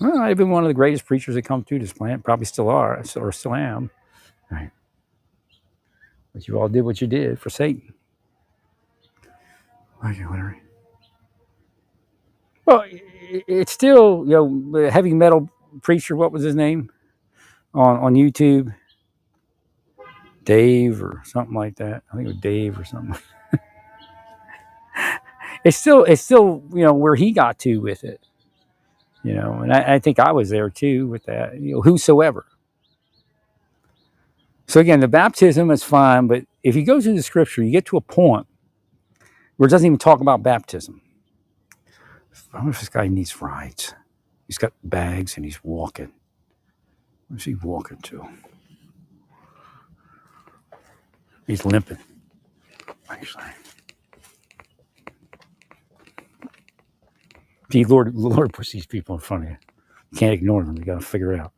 [SPEAKER 1] Well, I've been one of the greatest preachers that come through this planet. Probably still are, or still am. Right. But you all did what you did for Satan. Thank you, Larry. Well, it's still, the heavy metal preacher, what was his name on YouTube? Dave or something like that. I think it was Dave or something. It's still, where he got to with it. And I think I was there too with that, whosoever. So again, the baptism is fine, but if you go through the scripture, you get to a point where it doesn't even talk about baptism. I wonder if this guy needs rides. He's got bags and he's walking. Where's he walking to? He's limping. Actually. See, Lord puts these people in front of you. You can't ignore them. You got to figure it out.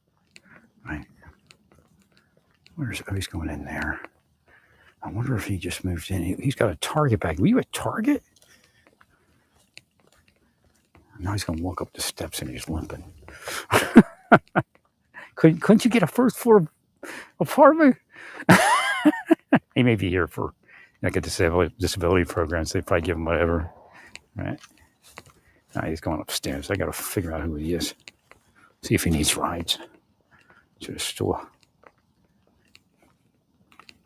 [SPEAKER 1] Right. He's going in there. I wonder if he just moved in. He's got a Target bag. Were you at Target? Now he's going to walk up the steps and he's limping. Couldn't you get a first floor apartment? He may be here for like a disability program, so they probably give him whatever. Right? Now he's going upstairs. I got to figure out who he is. See if he needs rides. to the store.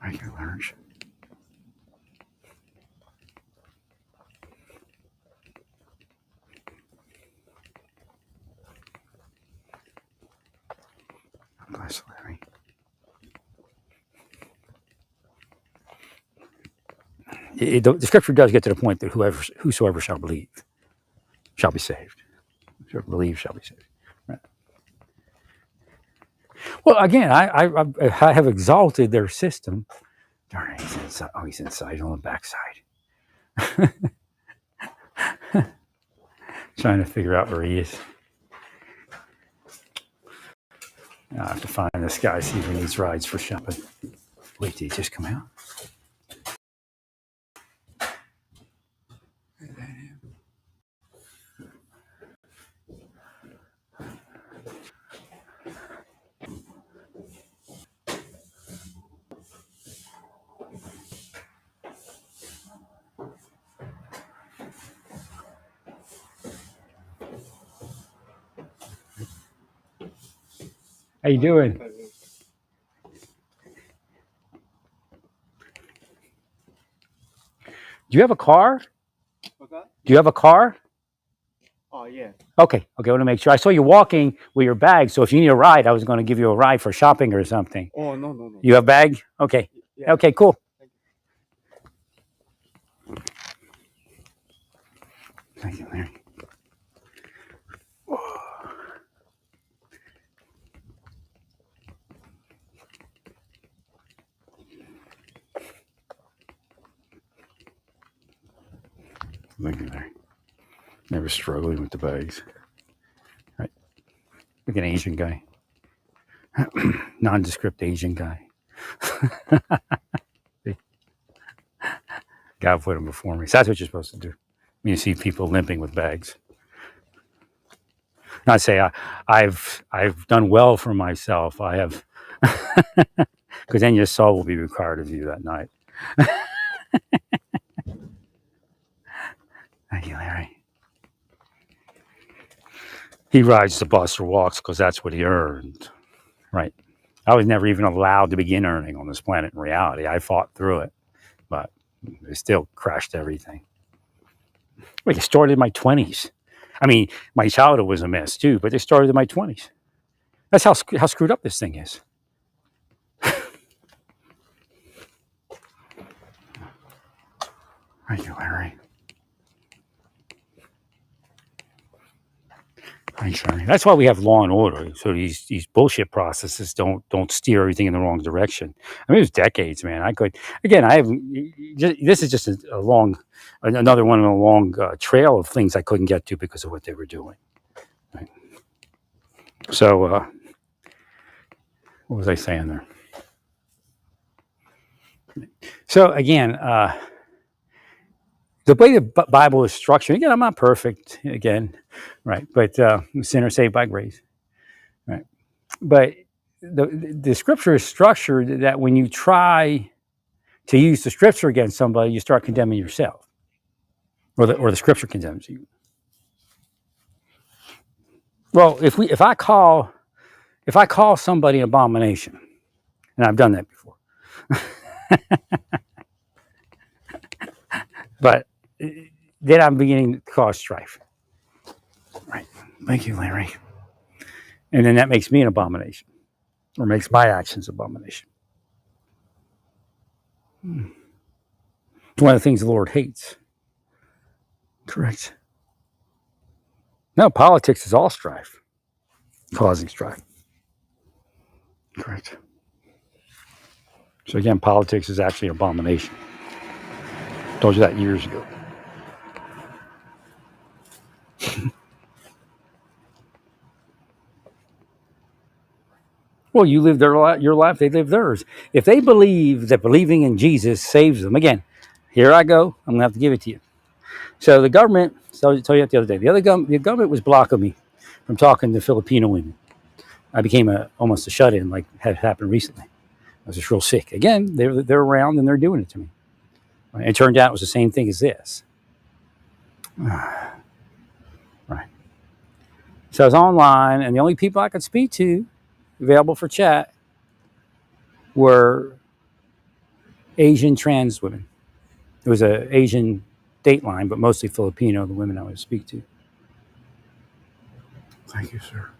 [SPEAKER 1] I can learn. Bless Larry. The scripture does get to the point that whosoever shall believe shall be saved. Whosoever believes shall be saved. Right. Well, again, I have exalted their system. Darn it, he's inside. Oh, he's inside on the backside. Trying to figure out where he is. I have to find this guy, see if he needs rides for shopping. Wait, did he just come out? How you doing? Do you have a car?
[SPEAKER 2] Okay.
[SPEAKER 1] Do you have a car?
[SPEAKER 2] Oh, yeah.
[SPEAKER 1] Okay, I want to make sure. I saw you walking with your bag, so if you need a ride, I was going to give you a ride for shopping or something.
[SPEAKER 2] Oh, no.
[SPEAKER 1] You have a bag? Okay.
[SPEAKER 2] Yeah.
[SPEAKER 1] Okay, cool. Thank you, Larry. Look at Larry. Never struggling with the bags. Right. Look at an Asian guy. Nondescript Asian guy. God put him before me. So that's what you're supposed to do when you see people limping with bags. Not say I've done well for myself. I have, because then your soul will be required of you that night. Thank you, Larry. He rides the bus or walks because that's what he earned. Right. I was never even allowed to begin earning on this planet in reality. I fought through it, but it still crashed everything. Like it started in my 20s. I mean, my childhood was a mess too, but it started in my 20s. That's how screwed up this thing is. Thank you, Larry. Thanks, Larry. That's why we have law and order, so these bullshit processes don't steer everything in the wrong direction. I mean, it was decades, man. I could again. I haven't. This is just another one in a long trail of things I couldn't get to because of what they were doing. Right? So, what was I saying there? So again, the way the Bible is structured. Again, I'm not perfect. Again, right? But sinner saved by grace, right? But the scripture is structured that when you try to use the scripture against somebody, you start condemning yourself, or the scripture condemns you. Well, if I call somebody an abomination, and I've done that before, but then I'm beginning to cause strife. Right? Thank you, Larry. And then that makes me an abomination, or makes my actions abomination. It's one of the things the Lord hates. Correct. No, politics is all strife, causing strife. Correct. So again, politics is actually an abomination. Told you that years ago. Well, you live your life, they live theirs. If they believe that believing in Jesus saves them, again, here I go. I'm going to have to give it to you. So the government, so I told you that the other day, the government was blocking me from talking to Filipino women. I became almost a shut-in, like had happened recently. I was just real sick. Again, they're around and they're doing it to me. Right? It turned out it was the same thing as this. Right. So I was online, and the only people I could speak to available for chat were Asian trans women. It was an Asian dateline, but mostly Filipino, the women I would speak to.
[SPEAKER 3] Thank you, sir.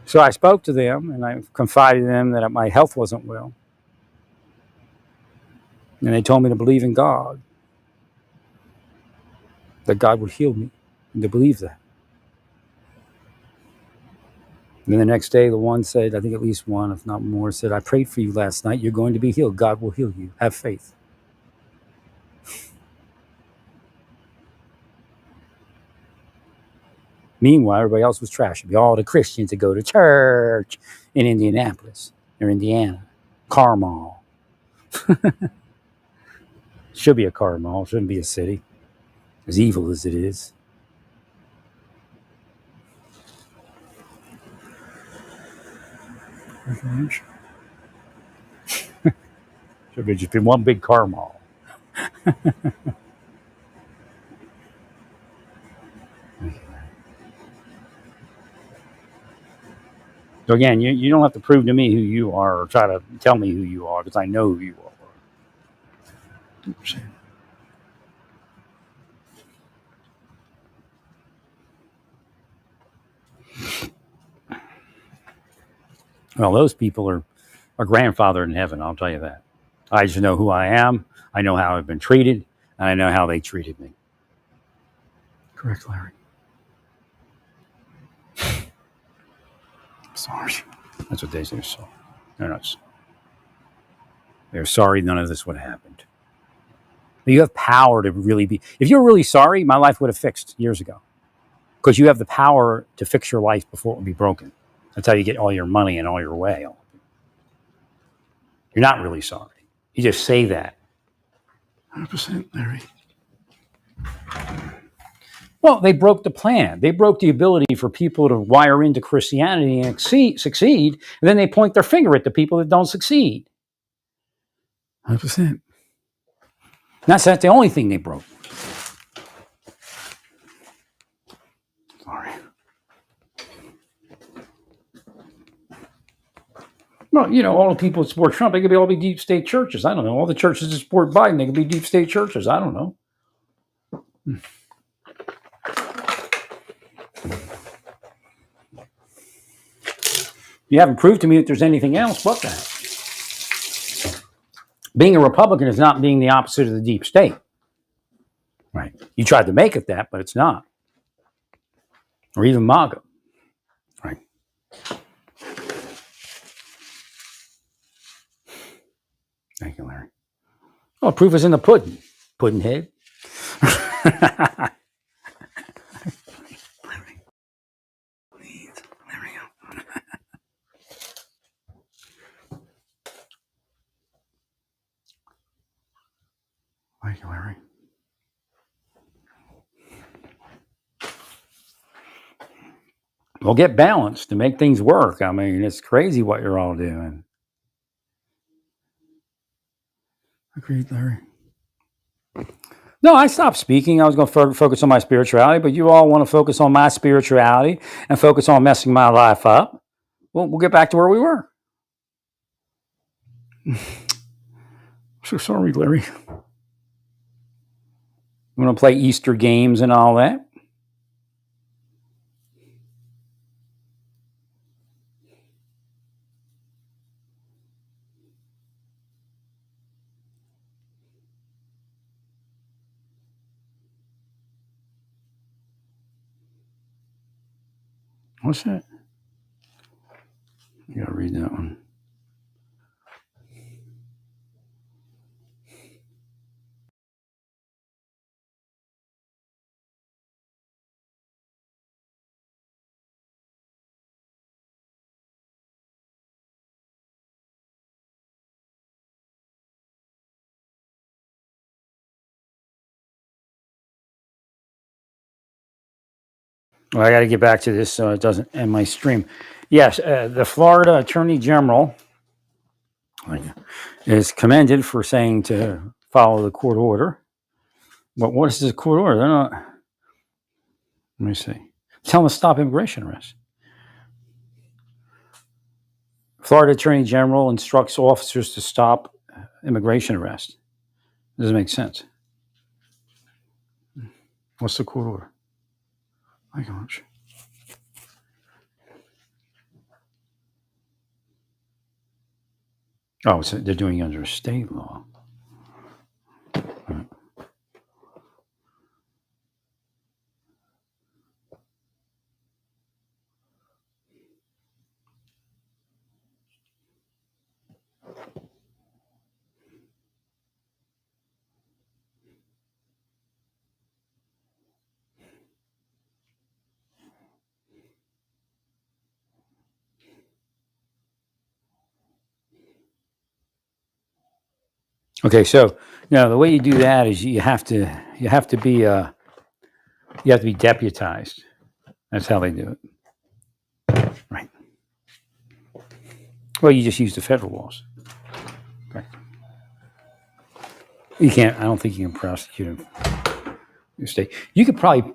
[SPEAKER 1] So I spoke to them and I confided in them that my health wasn't well. And they told me to believe in God, that God would heal me, and to believe that. And then the next day, the one said, I think at least one, if not more, said, I prayed for you last night. You're going to be healed. God will heal you. Have faith. Meanwhile, everybody else was trash. It'd be all the Christians that go to church in Indianapolis or Indiana. Carmel. Should be a Carmel. Shouldn't be a city. As evil as it is. Should be just been one big Carmel. So again, you don't have to prove to me who you are or try to tell me who you are because I know who you are.
[SPEAKER 3] 100%.
[SPEAKER 1] Well, those people are grandfathered in heaven, I'll tell you that. I just know who I am. I know how I've been treated, and I know how they treated me.
[SPEAKER 3] Correct, Larry. Sorry.
[SPEAKER 1] That's what they say. So they're not. They're sorry none of this would have happened. But you have power to really be. If you're really sorry, my life would have fixed years ago. Because you have the power to fix your life before it would be broken. That's how you get all your money and all your way. You're not really sorry. You just say that.
[SPEAKER 3] 100%, Larry.
[SPEAKER 1] Well, they broke the plan. They broke the ability for people to wire into Christianity and succeed, and then they point their finger at the people that don't succeed.
[SPEAKER 3] 100%.
[SPEAKER 1] That's the only thing they broke.
[SPEAKER 3] Sorry.
[SPEAKER 1] Well, you know, all the people that support Trump, they could all be deep state churches. I don't know. All the churches that support Biden, they could be deep state churches. I don't know. You haven't proved to me that there's anything else but that. Being a Republican is not being the opposite of the deep state. Right. You tried to make it that, but it's not. Or even MAGA. Right. Thank you, Larry. Well, proof is in the pudding. Pudding head.
[SPEAKER 3] Larry. Please. Larry. Thank you, Larry.
[SPEAKER 1] Well, get balanced to make things work. I mean, it's crazy what you're all doing.
[SPEAKER 3] Agreed, Larry.
[SPEAKER 1] No, I stopped speaking. I was going to focus on my spirituality, but you all want to focus on my spirituality and focus on messing my life up. Well, we'll get back to where we were.
[SPEAKER 3] So sorry, Larry.
[SPEAKER 1] You want to play Easter games and all that?
[SPEAKER 3] What's that?
[SPEAKER 1] You got to read that one. Well, I got to get back to this so it doesn't end my stream. Yes, the Florida Attorney General is commended for saying to follow the court order. But what is the court order? They're not. Let me see. Tell them to stop immigration arrests. Florida Attorney General instructs officers to stop immigration arrest. Doesn't make sense.
[SPEAKER 3] What's the court order? My gosh.
[SPEAKER 1] Oh, so they're doing it under state law. Right. Okay, so the way you do that is you have to be deputized. That's how they do it. Right. Well, you just use the federal laws. Right. You can't. I don't think you can prosecute him. Your state. You could probably.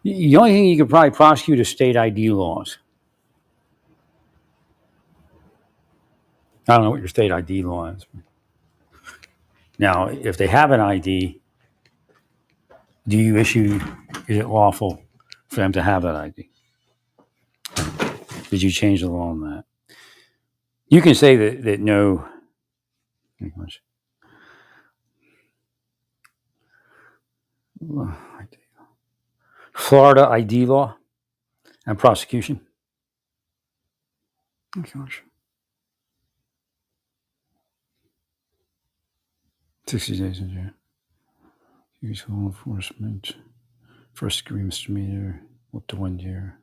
[SPEAKER 1] The only thing you could probably prosecute is state ID laws. I don't know what your state ID law is. Now, if they have an ID, is it lawful for them to have that ID? Did you change the law on that? You can say that no. Florida ID law and prosecution.
[SPEAKER 3] Oh gosh. 60 days in jail. Use law enforcement. First degree misdemeanor. Up to 1 year.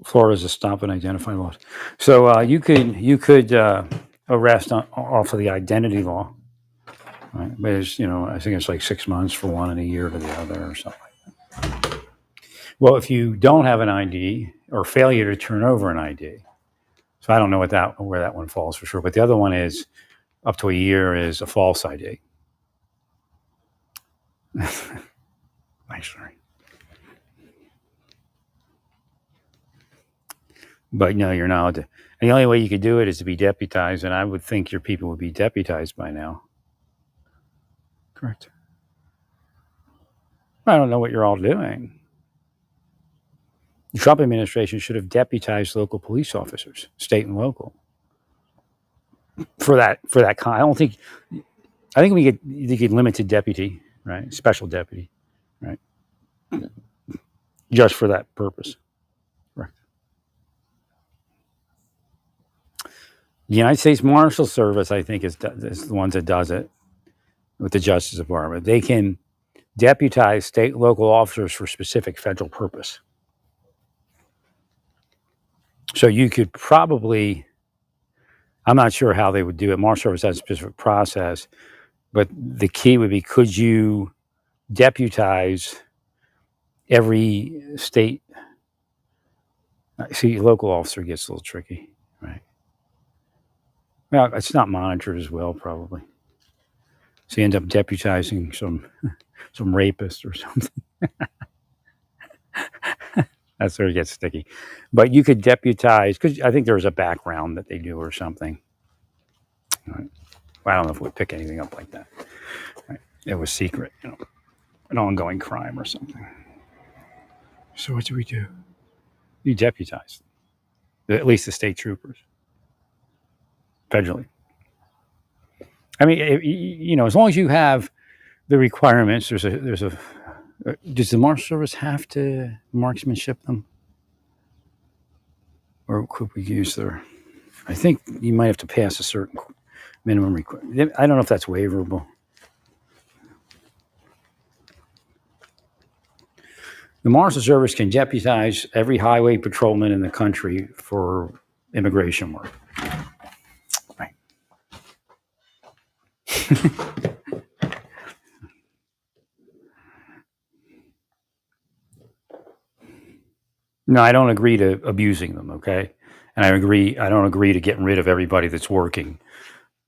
[SPEAKER 1] Florida's a stop and identify laws. So you could arrest off of the identity law, right? But it's, I think it's like 6 months for one and a year to the other or something like that. Well, if you don't have an ID or failure to turn over an ID, so I don't know where that one falls for sure. But the other one is up to a year is a false ID. Sorry. But no, you're not. And the only way you could do it is to be deputized, and I would think your people would be deputized by now.
[SPEAKER 3] Correct.
[SPEAKER 1] I don't know what you're all doing. The Trump administration should have deputized local police officers, state and local, for that kind. I think you could limit to deputy, right? Special deputy, right? Just for that purpose. Right. The United States Marshal Service, I think, is the ones that does it with the Justice Department. They can deputize state and local officers for specific federal purpose. So you could probably, I'm not sure how they would do it. Marshal Service has a specific process, but the key would be, could you deputize every state? See, local officer gets a little tricky, right? Well, it's not monitored as well, probably. So you end up deputizing some rapist or something. That's where it gets sticky. But you could deputize, because I think there's a background that they do or something. Right. Well, I don't know if we'd pick anything up like that. Right. It was secret, an ongoing crime or something.
[SPEAKER 3] So what do we do?
[SPEAKER 1] You deputize them. At least the state troopers, federally. I mean, as long as you have the requirements, does the Marshal Service have to marksmanship them? Or could we use I think you might have to pass a certain minimum requirement. I don't know if that's waiverable. The Marshal Service can deputize every highway patrolman in the country for immigration work. Right. No, I don't agree to abusing them, okay? And I don't agree to getting rid of everybody that's working.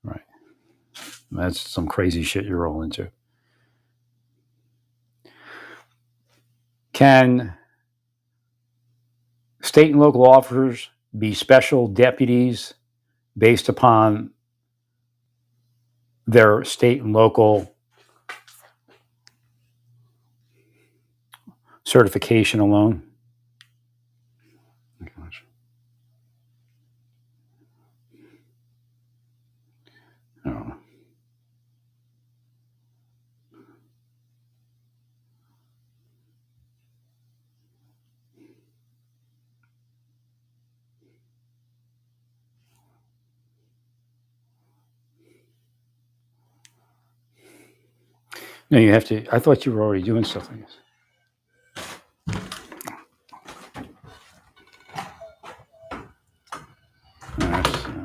[SPEAKER 1] Right. That's some crazy shit you're all into. Can state and local officers be special deputies based upon their state and local certification alone? Oh. No, you have to. I thought you were already doing stuff like this. I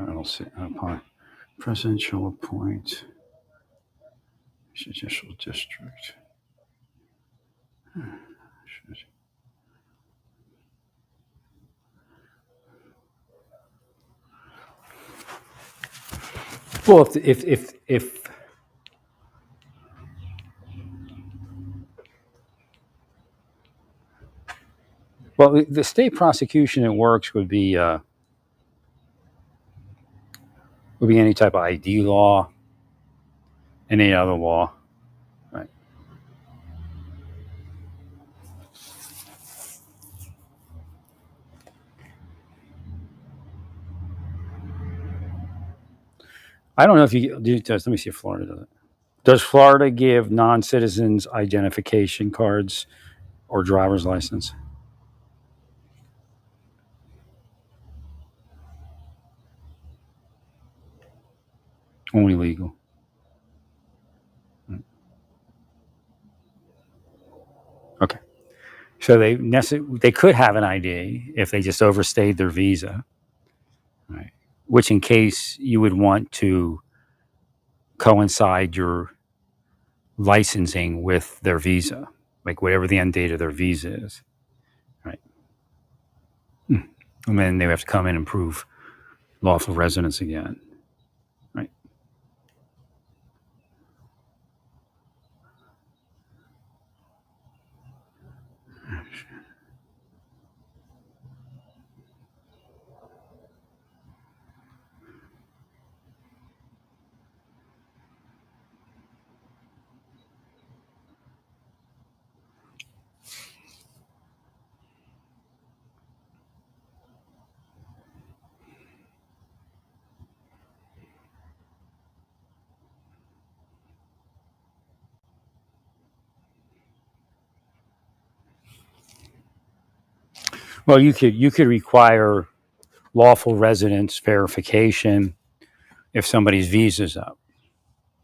[SPEAKER 1] don't see. Upon president shall appoint judicial district. Well, if well, the state prosecution it works would be any type of ID law, any other law, right? I don't know if you do. Let me see if Florida does it. Does Florida give non-citizens identification cards or driver's license? Only legal. Okay. So they could have an ID if they just overstayed their visa, right? Which, in case you would want to coincide your licensing with their visa, like whatever the end date of their visa is, right? And then they have to come in and prove lawful residence again, right? Well, you could require lawful residence verification if somebody's visa's up.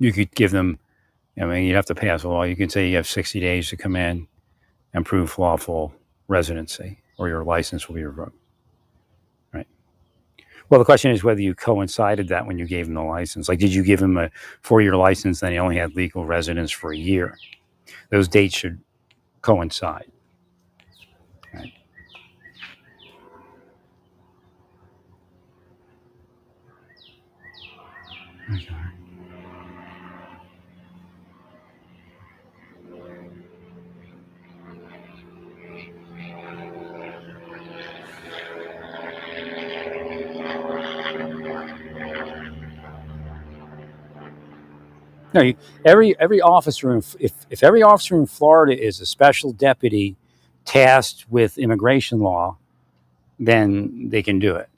[SPEAKER 1] You could give them. I mean, you'd have to pass a law. You could say you have 60 days to come in and prove lawful residency, or your license will be revoked. Right. Well, the question is whether you coincided that when you gave him the license. Like, did you give him a 4-year license, then he only had legal residence for a year? Those dates should coincide. Right. Okay. No, every officer if every officer in Florida is a special deputy tasked with immigration law, then they can do it.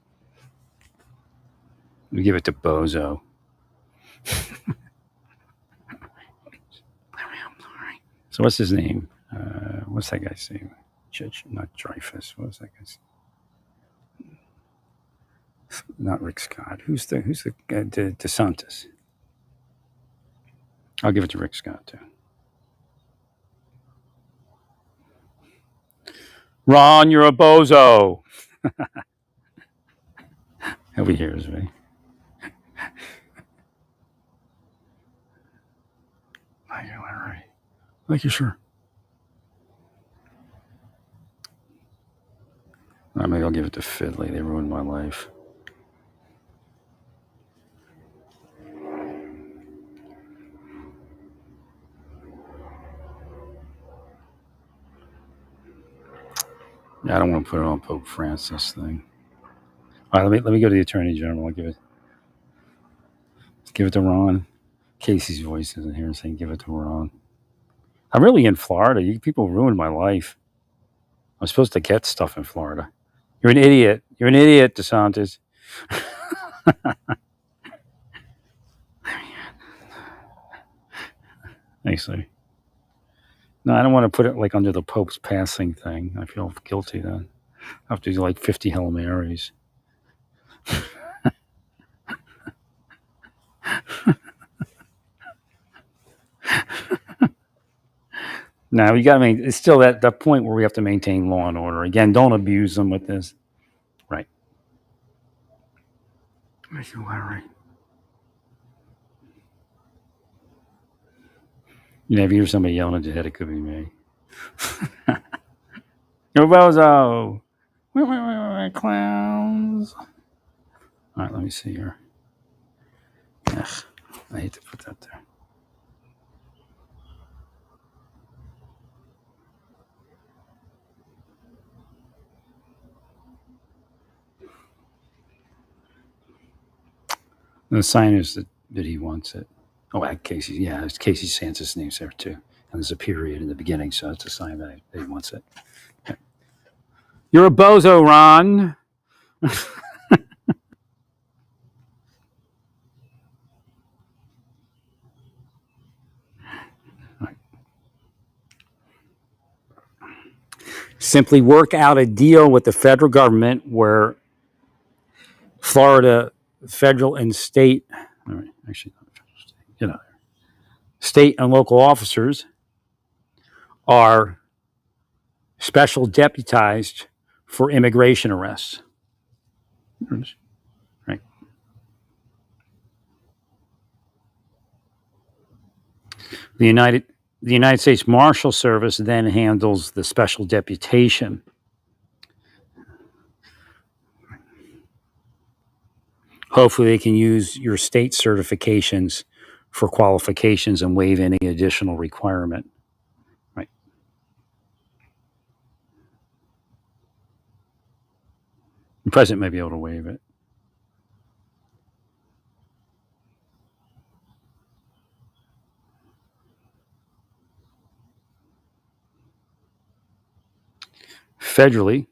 [SPEAKER 1] We give it to Bozo. So what's his name? What's that guy's name? Judge, not Dreyfus. What was that guy's name? Not Rick Scott. Who's the DeSantis? I'll give it to Rick Scott too. Ron, you're a bozo. He'll be here, isn't he? Thank you, Larry. Thank you, sir. Maybe I'll give it to Fiddly. They ruined my life. Yeah, I don't want to put it on Pope Francis thing. All right, let me go to the Attorney General. I'll give it to Ron. Casey's voice isn't here saying give it to Ron. I'm really in Florida. You people ruined my life. I'm supposed to get stuff in Florida. You're an idiot. You're an idiot, DeSantis. Actually, no, I don't want to put it like under the Pope's passing thing. I feel guilty then. I have to do like 50 Hail Marys. Now you got to it's still that point where we have to maintain law and order. Again, don't abuse them with this. Right. Thank you, Larry. You know, if you hear somebody yelling at your head, it could be me. Yo, bozo! Wait, clowns! All right, let me see here. Ugh, I hate to put that there. The sign is that he wants it. Oh, Casey. Yeah, it's Casey Santa's name's there too. And there's a period in the beginning, so it's a sign that he wants it. Okay. You're a bozo, Ron. Right. Simply work out a deal with the federal government where Florida, federal and state, all right, actually, not federal, state, state and local officers are special deputized for immigration arrests. Right. The United States Marshal Service then handles the special deputation. Hopefully, they can use your state certifications for qualifications and waive any additional requirement. Right. The president may be able to waive it. Federally,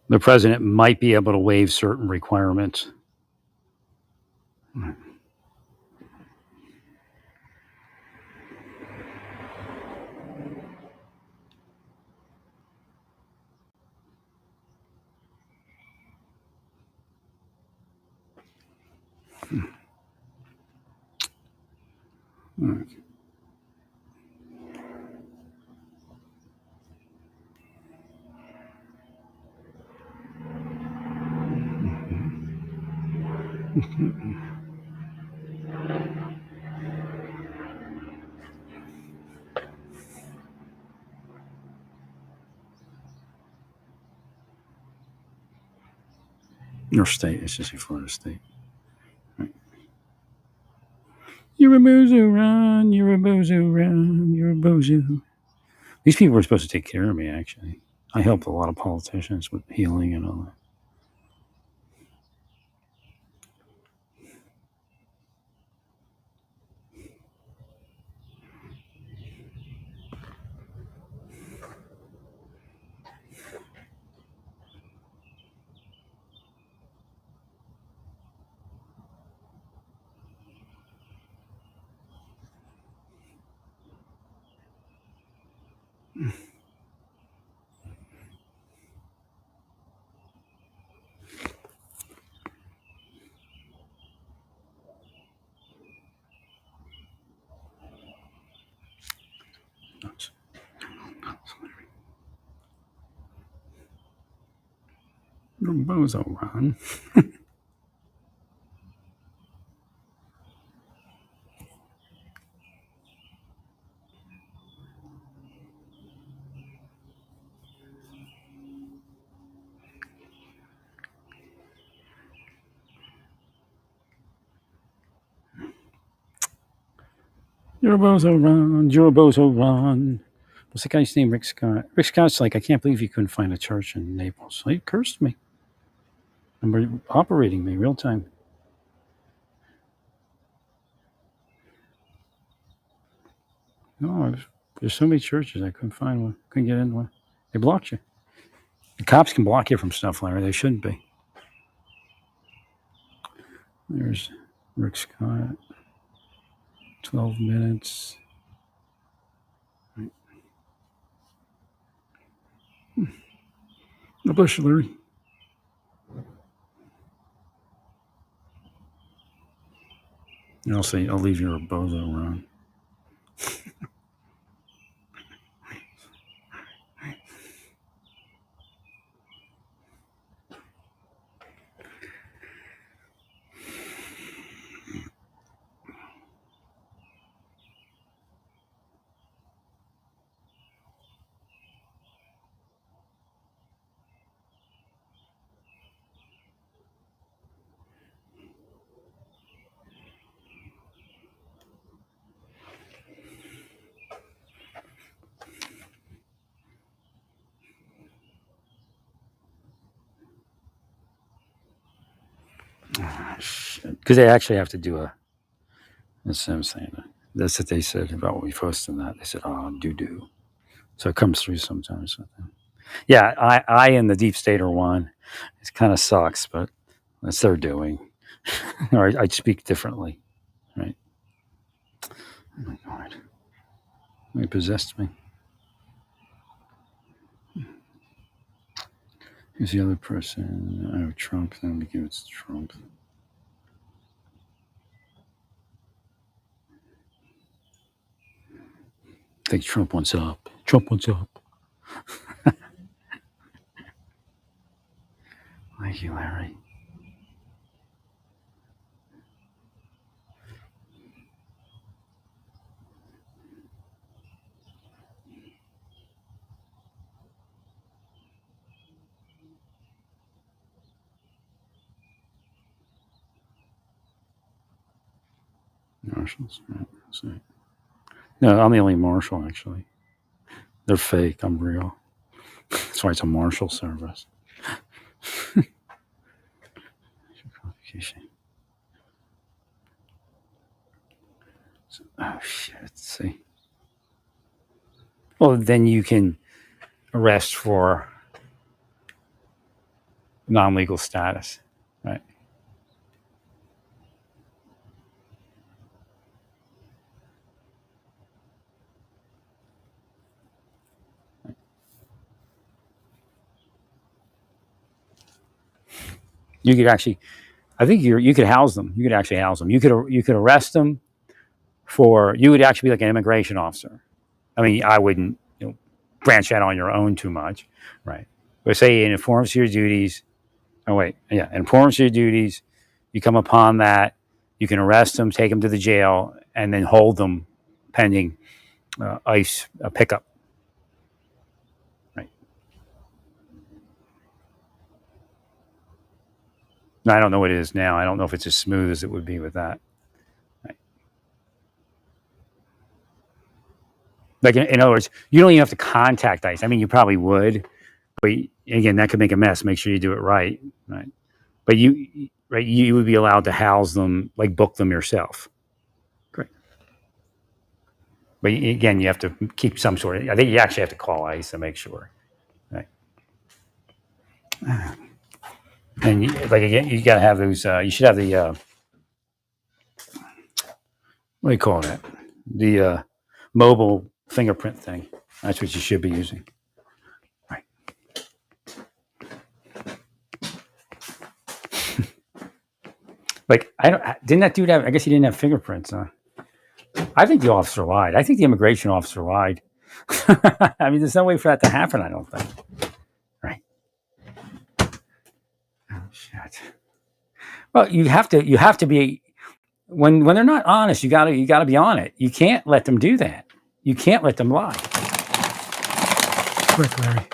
[SPEAKER 1] the president might be able to waive certain requirements. Your state, it's just a Florida state. Right. You're a bozo, Ron. You're a bozo, Ron. You're a bozo. These people are supposed to take care of me, actually. I help a lot of politicians with healing and all that. You're a bozo, Ron. You're a bozo, Ron. You're a bozo, Ron. What's the guy's name? Rick Scott. Rick Scott's like, I can't believe you couldn't find a church in Naples. He cursed me. And we're operating me real time. No, there's so many churches I couldn't find one. Couldn't get in one. They blocked you. The cops can block you from stuff, Larry. They shouldn't be. There's Rick Scott. 12 minutes. Right. God bless you, Larry. And I'll say, I'll leave you a bozo, Ron. Because they actually have to do a. That's what I'm saying. That's what they said about when we posted that. They said, "Oh, do." So it comes through sometimes. Yeah, I and the deep state are one. It kind of sucks, but that's their doing. Or I speak differently, right? Oh my God, they possessed me. Who's the other person? Oh, Trump. Let me give it to Trump. I think Trump wants up. Trump wants up. Thank you, Larry. Marshals. Right, so, no, I'm the only marshal, actually. They're fake. I'm real. That's why it's a marshal service. Oh, shit. Let's see. Well, then you can arrest for non-legal status, right? You could actually, I think you could house them. You could actually house them. You could arrest them for. You would actually be like an immigration officer. I mean, I wouldn't branch out on your own too much, right? But say it informs your duties. Oh wait, yeah, informs your duties. You come upon that, you can arrest them, take them to the jail, and then hold them pending ICE pickup. Right. Now, I don't know what it is now. I don't know if it's as smooth as it would be with that. Right. Like in other words, you don't even have to contact ICE. I mean, you probably would, but again, that could make a mess. Make sure you do it right. Right. But you would be allowed to house them, like book them yourself. Great. But again, you have to keep some sort of. I think you actually have to call ICE to make sure. Right. And like again, you got to have those. You should have the. What do you call that? The mobile fingerprint thing. That's what you should be using. Right. Like didn't that dude have? I guess he didn't have fingerprints. I think the officer lied. I think the immigration officer lied. I mean, there's no way for that to happen. I don't think. Right. Well, you have to be when they're not honest. You gotta be on it. You can't let them do that. You can't let them lie.
[SPEAKER 3] Quick, Larry.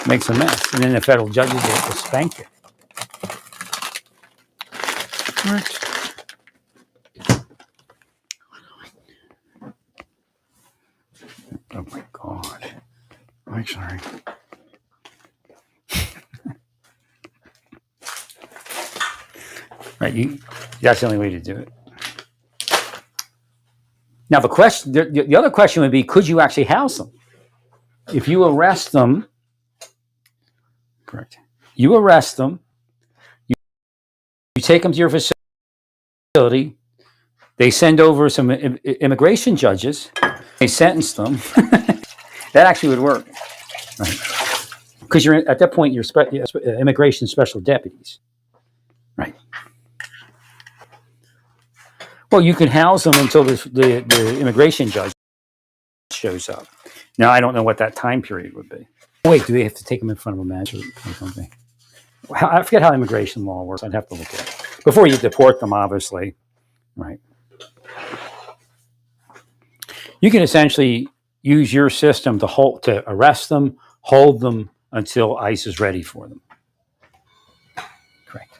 [SPEAKER 1] Makes a mess, and then the federal judges will spank you.
[SPEAKER 3] Correct.
[SPEAKER 1] Oh my God!
[SPEAKER 3] I'm sorry.
[SPEAKER 1] Right, that's the only way to do it. Now the question, the other question would be, could you actually house them? If you arrest them,
[SPEAKER 3] Correct.
[SPEAKER 1] you arrest them, you take them to your facility, they send over some immigration judges, they sentence them. That actually would work, right? Because you're at that point, you're immigration special deputies, right? Well, you can house them until the immigration judge shows up. Now, I don't know what that time period would be. Wait, do they have to take them in front of a magistrate or something? I forget how immigration law works. I'd have to look at it. Before you deport them, obviously, right? You can essentially use your system to arrest them, hold them until ICE is ready for them. Correct.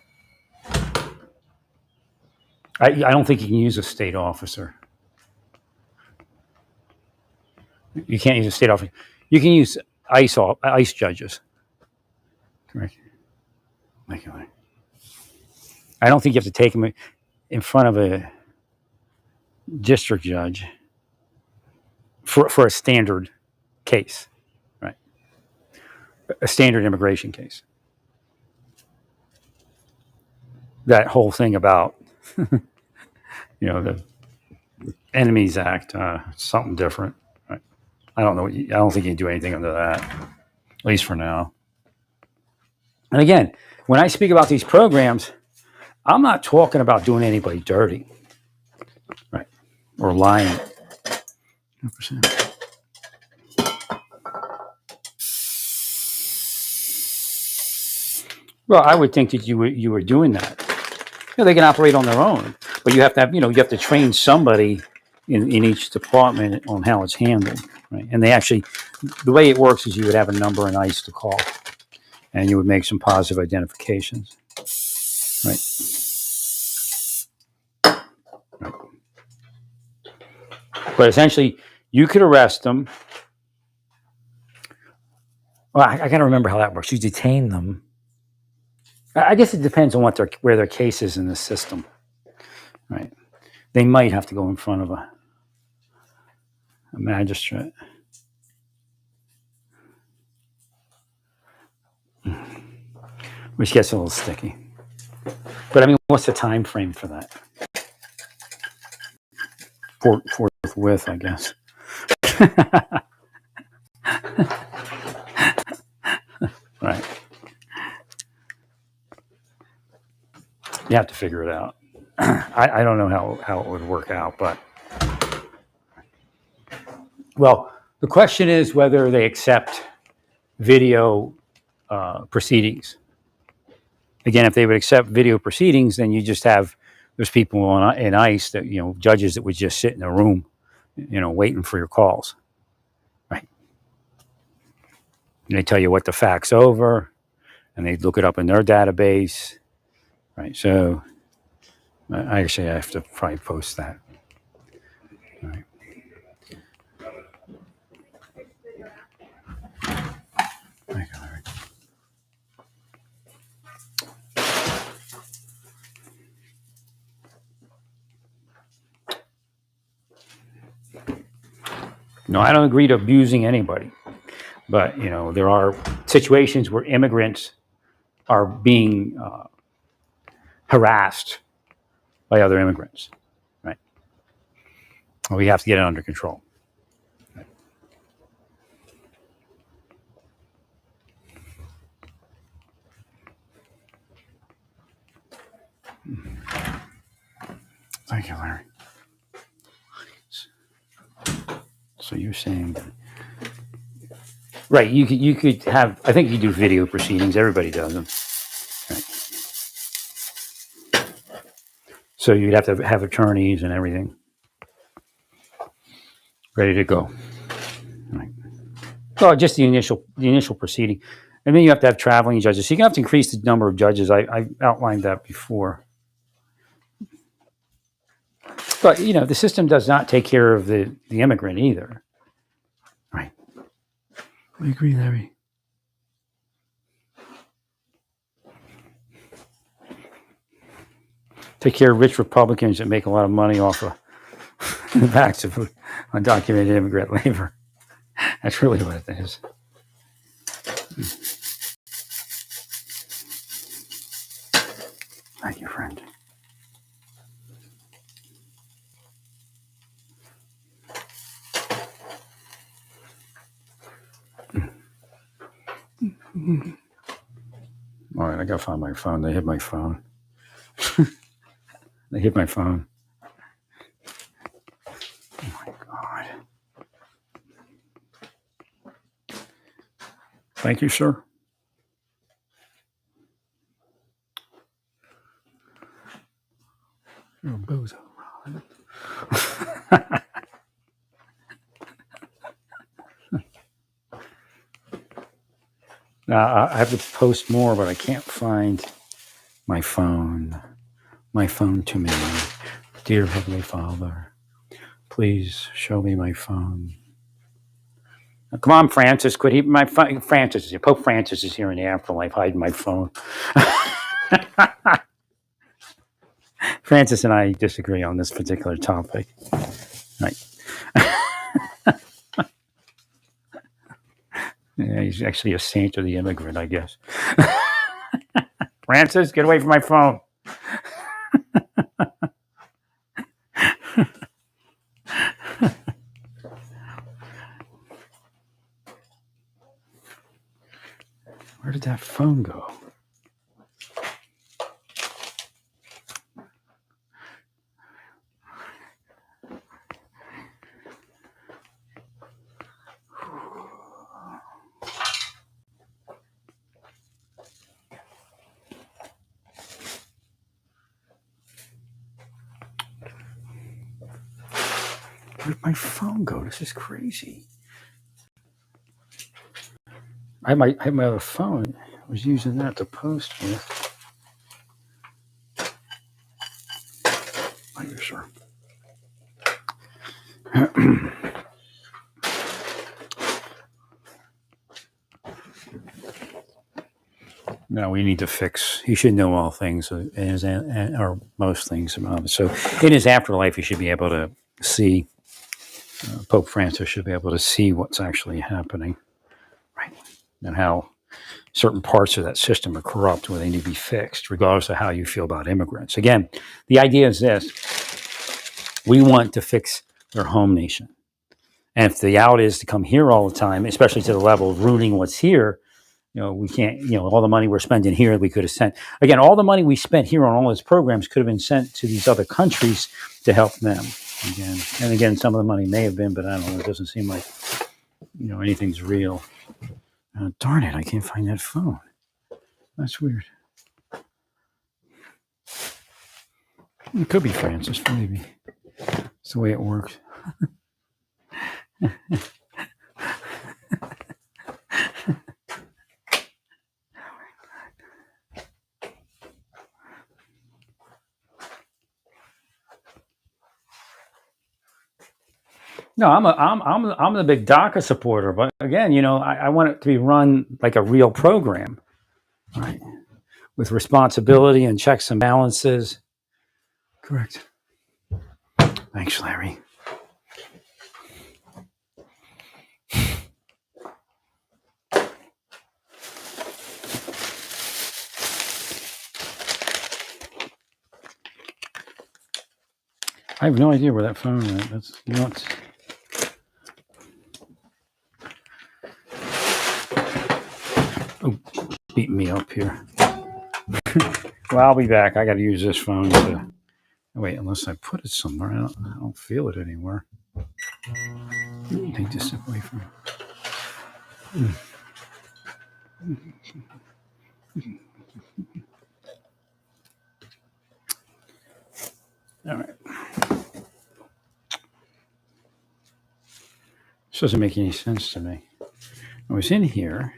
[SPEAKER 1] I don't think you can use a state officer. You can't use a state officer. You can use ICE judges.
[SPEAKER 3] Correct. Thank you, Larry.
[SPEAKER 1] I don't think you have to take them in front of a district judge for a standard case, right? A standard immigration case. That whole thing about, the Enemies Act, something different, right? I don't know. I don't think you can do anything under that, at least for now. And again, when I speak about these programs, I'm not talking about doing anybody dirty, right? Or lying.
[SPEAKER 3] 100%.
[SPEAKER 1] Well, I would think that you were doing that. They can operate on their own, but you have to have you have to train somebody in each department on how it's handled, right? And the way it works is you would have a number in ICE to call, and you would make some positive identifications, right? But essentially, you could arrest them. Well, I got to remember how that works. You detain them. I guess it depends on where their case is in the system, right? They might have to go in front of a magistrate. Which gets a little sticky. But I mean, what's the time frame for that? Forthwith, I guess. Right. You have to figure it out. I don't know how it would work out, but well, the question is whether they accept video proceedings. Again, if they would accept video proceedings, then you just have there's people in ICE that judges that would just sit in a room, waiting for your calls, right? And they tell you what to fax over, and they look it up in their database, right? So, I have to probably post that. All right.
[SPEAKER 3] Thank you, Larry.
[SPEAKER 1] No, I don't agree to abusing anybody, but there are situations where immigrants are being harassed by other immigrants, right? Well, we have to get it under control.
[SPEAKER 3] Thank you, Larry. So you're saying,
[SPEAKER 1] right? You could have. I think you do video proceedings. Everybody does them. Right. So you'd have to have attorneys and everything ready to go. Right. Well, just the initial proceeding, and then you have to have traveling judges. So you have to increase the number of judges. I outlined that before. But the system does not take care of the immigrant either. Right.
[SPEAKER 3] I agree, Larry.
[SPEAKER 1] Take care of rich Republicans that make a lot of money off of the backs of undocumented immigrant labor. That's really what it is. Thank you, friend. All right, I gotta find my phone. They hit my phone. They hit my phone. Oh my God. Thank you, sir.
[SPEAKER 3] You're a bozo, Ron.
[SPEAKER 1] Now, I have to post more, but I can't find my phone. My phone to me. Dear Heavenly Father, please show me my phone. Now, come on, Francis, quit eating my phone. Francis is here. Pope Francis is here in the afterlife hiding my phone. Francis and I disagree on this particular topic. Right. Yeah, he's actually a saint of the immigrant, I guess. Francis, get away from my phone. Where did that phone go? Where'd my phone go? This is crazy. I had my other phone. I was using that to post with. Thank you, sir. No, we need to fix. He should know all things, or most things about it. So, in his afterlife, he should be able to see. Pope Francis should be able to see what's actually happening, right? And how certain parts of that system are corrupt, where they need to be fixed, regardless of how you feel about immigrants. Again, the idea is this: we want to fix their home nation, and if the out is to come here all the time, especially to the level of ruining what's here. We can't, all the money we're spending here, we could have sent. Again, all the money we spent here on all those programs could have been sent to these other countries to help them. Again, some of the money may have been, but I don't know. It doesn't seem like, anything's real. Darn it, I can't find that phone. That's weird. It could be Francis, maybe. It's the way it works. No, I'm the big DACA supporter, but again, I want it to be run like a real program, right? With responsibility and checks and balances. Correct. Thanks, Larry. I have no idea where that phone went. That's nuts. Oh, beating me up here. Well, I'll be back. I got to use this phone to wait. Unless I put it somewhere, I don't feel it anywhere. Take this away from me.
[SPEAKER 3] All right. This doesn't make any sense to me. I was in here.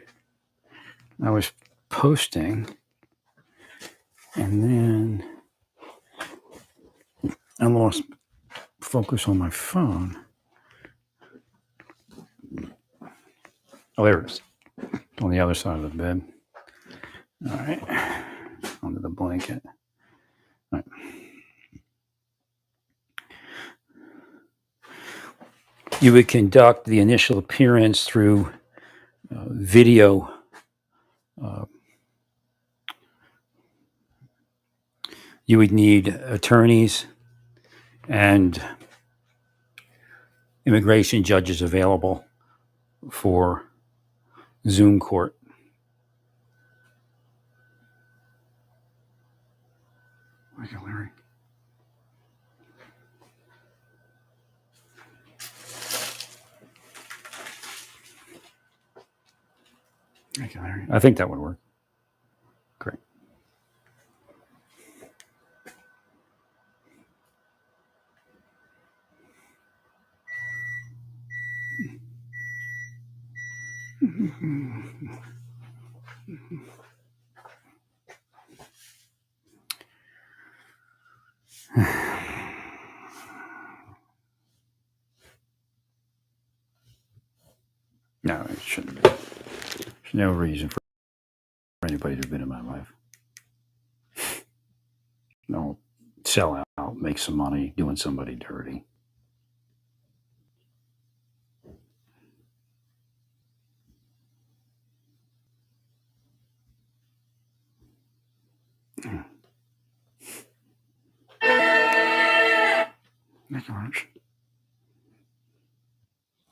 [SPEAKER 3] I was posting, and then I lost focus on my phone. Oh, there it is. On the other side of the bed. All right. Under the blanket. All right. You would conduct the initial appearance through video. You would need attorneys and immigration judges available for Zoom court. Okay, Larry. Okay, Larry. I think that would work. Great. No, it shouldn't be. There's no reason for anybody to have been in my life. No, sell out, make some money doing somebody dirty.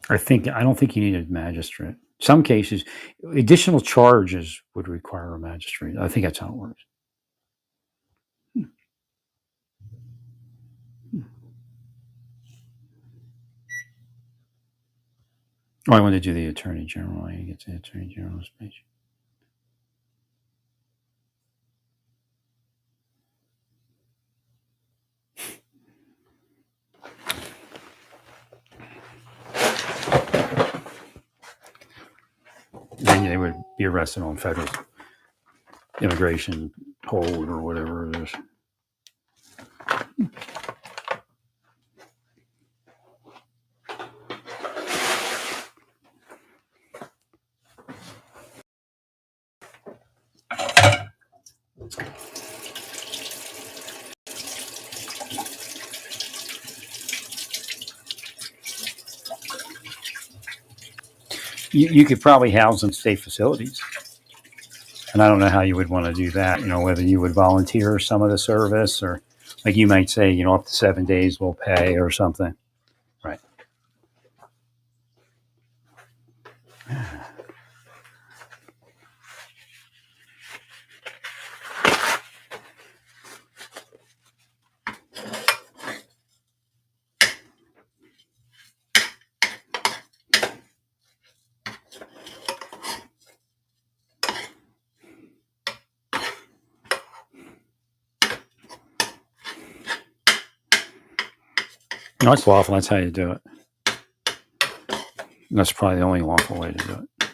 [SPEAKER 3] I don't think you need a magistrate. Some cases, additional charges would require a magistrate. I think that's how it works. Oh, I want to do the attorney general. I get to the attorney general's page. Then they would be arrested on federal immigration hold or whatever it is. You could probably house in state facilities. And I don't know how you would want to do that, whether you would volunteer some of the service or like you might say, up to 7 days we'll pay or something. Right. No, it's lawful. That's how you do it. That's probably the only lawful way to do it.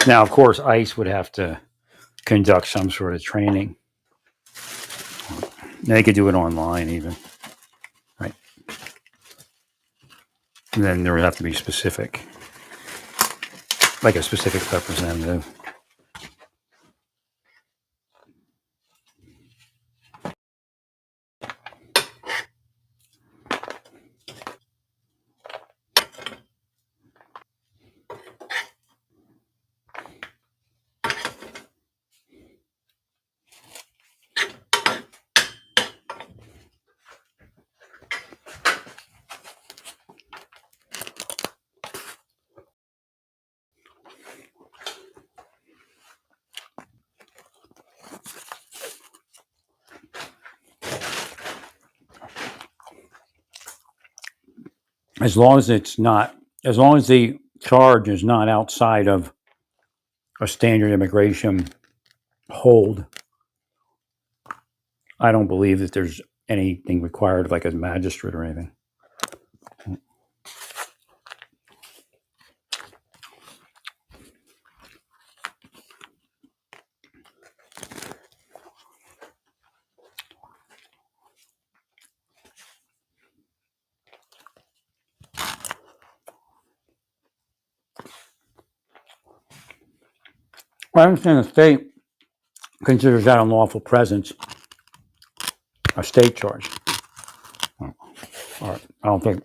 [SPEAKER 3] Now, of course, ICE would have to conduct some sort of training. They could do it online even. Right. And then there would have to be a specific representative. As long as the charge is not outside of a standard immigration hold, I don't believe that there's anything required like a magistrate or anything. Well, I understand the state considers that unlawful presence a state charge. All right. I don't think.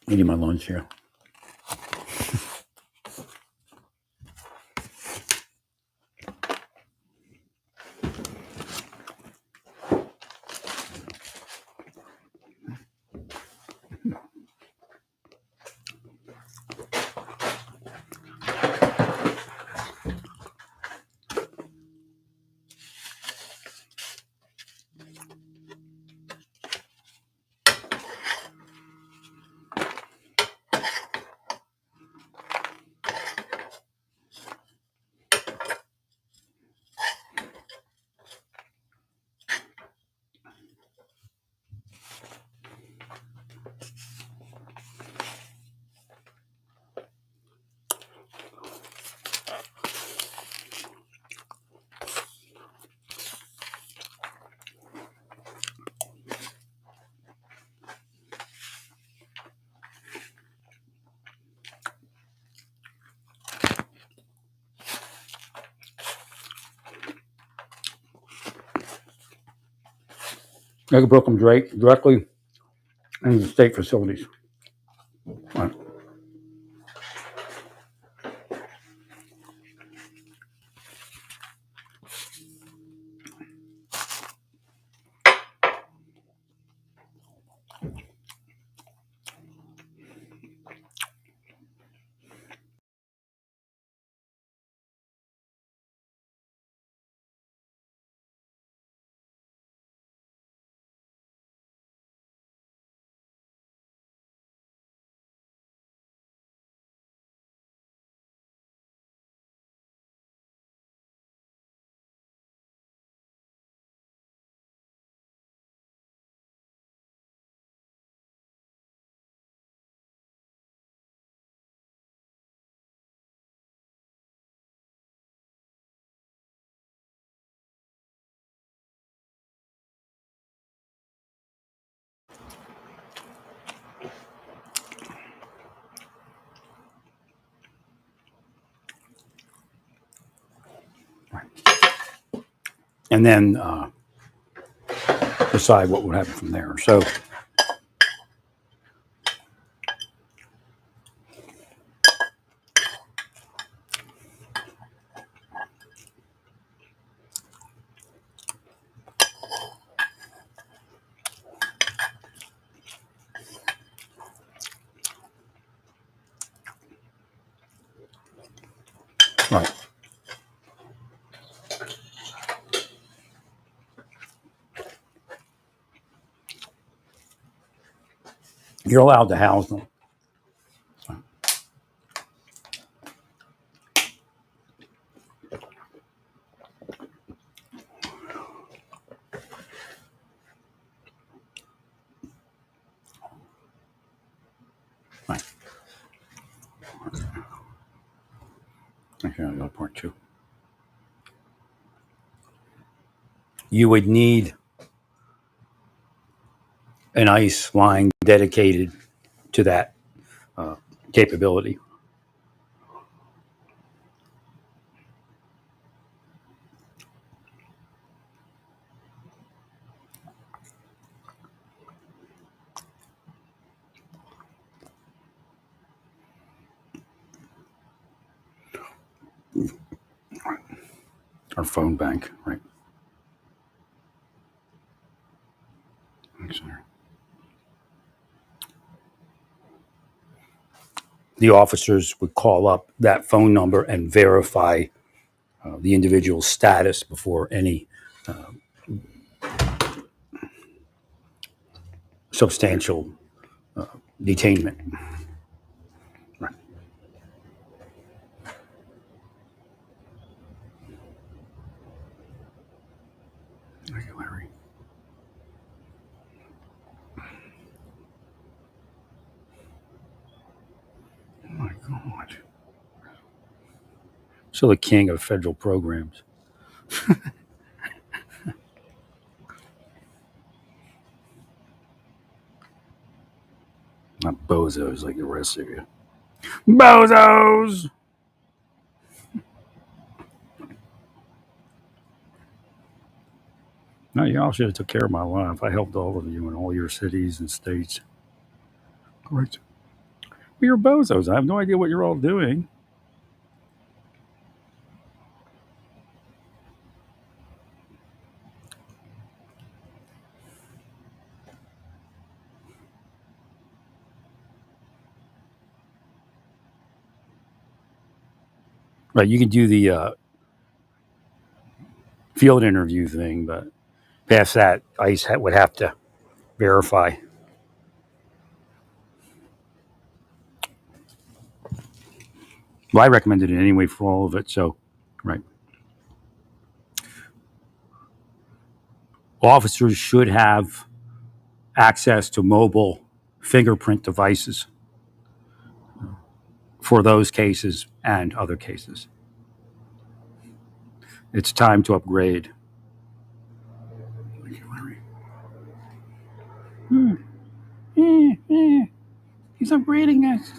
[SPEAKER 3] Eating my lunch here. They could book them directly into the state facilities. Right. And then decide what would happen from there. So, right. You're allowed to house them. Right. Okay, I'll go to part two. You would need an ICE line dedicated to that capability. Our phone bank, right? Thanks, sir. The officers would call up that phone number and verify the individual's status before any substantial detainment. Right. Thank you, Larry. Oh my God. So the king of federal programs. Not bozos like the rest of you. Bozos! No, y'all should have took care of my life. I helped all of you in all your cities and states. Correct. Well, you're bozos. I have no idea what you're all doing. Right, you can do the field interview thing, but past that, ICE would have to verify. Well, I recommended it anyway for all of it. So, right. Officers should have access to mobile fingerprint devices for those cases and other cases. It's time to upgrade. Thank you, Larry. He's upgrading us.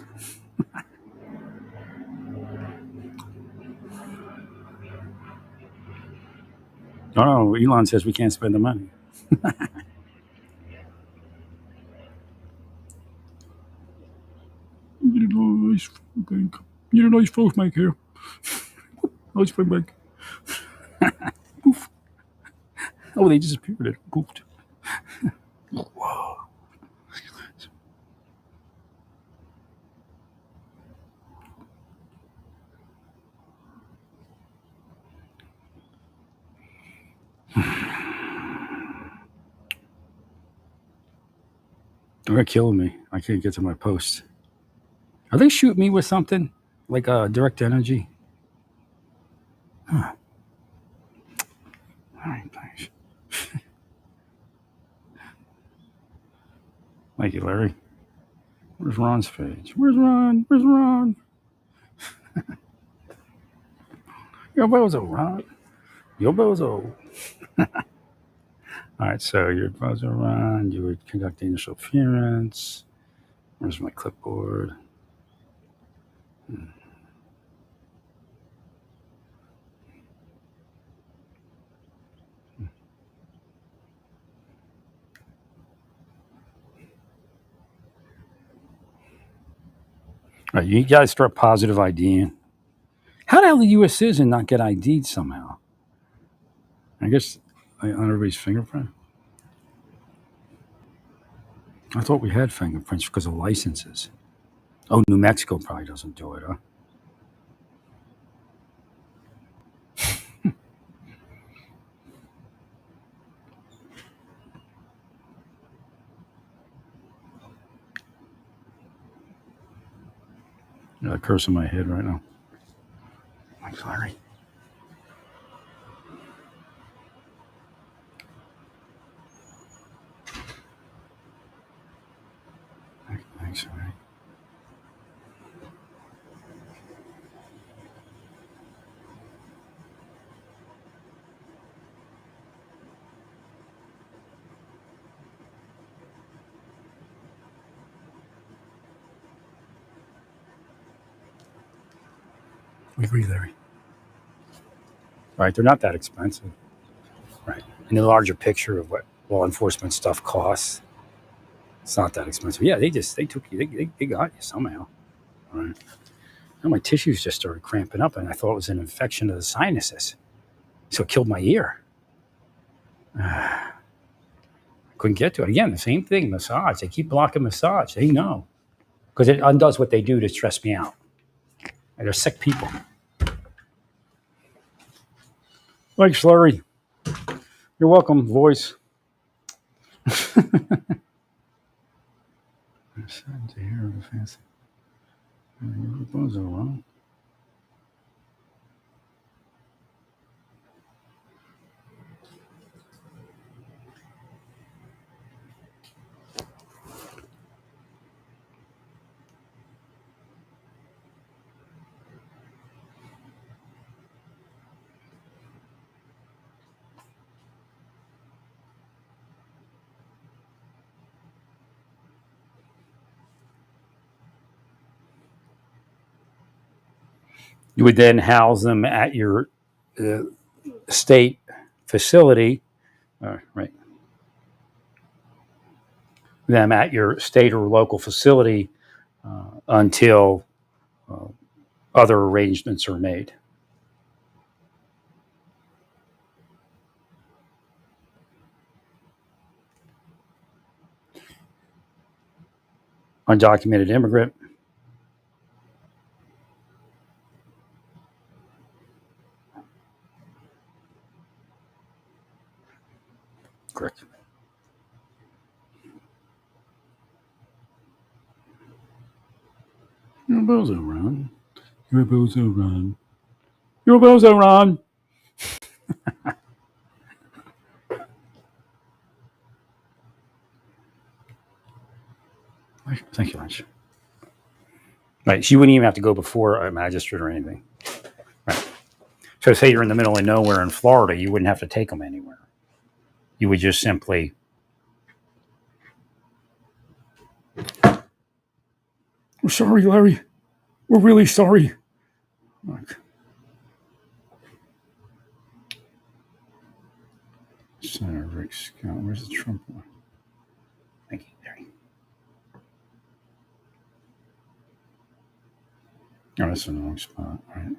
[SPEAKER 3] Oh, Elon says we can't spend the money. You need a nice bank. You need a nice phone bank here. Nice phone bank. Poof. Oh, they disappeared. It poofed. Whoa. They're killing me. I can't get to my post. Are they shooting me with something like direct energy? Huh. All right, thanks. Thank you, Larry. Where's Ron's page? Where's Ron? Where's Ron? Yo, bozo, Ron. Yo, bozo. All right, so you're bozo, Ron. You would conduct the initial appearance. Where's my clipboard? All right, you guys start positive IDing. How the hell did a U.S. citizen not get ID'd somehow? I guess on everybody's fingerprint. I thought we had fingerprints because of licenses. Oh, New Mexico probably doesn't do it, huh? I got a curse in my head right now. I'm sorry. Thanks, all right. We agree, Larry. Right? They're not that expensive. Right. In the larger picture of what law enforcement stuff costs, it's not that expensive. Yeah, they took you, they got you somehow. Right. And my tissues just started cramping up, and I thought it was an infection of the sinuses. So it killed my ear. Couldn't get to it. Again, the same thing, massage. They keep blocking massage. They know. Because it undoes what they do to stress me out. And they're sick people. Thanks, Larry. You're welcome, voice. You would then house them at your uh, state facility, right? Them at your state or local facility until other arrangements are made. Undocumented immigrant. Correct. You're a bozo, Ron. You're a bozo, Ron. You're a bozo, Ron. Thank you, Lynch. Right. She wouldn't even have to go before a magistrate or anything. Right. So, say you're in the middle of nowhere in Florida, you wouldn't have to take them anywhere. You would just simply. We're sorry, Larry. We're really sorry. Look. Senator Rick Scott. Where's the Trump one? Thank you, Larry. Oh, that's in the wrong spot. Right.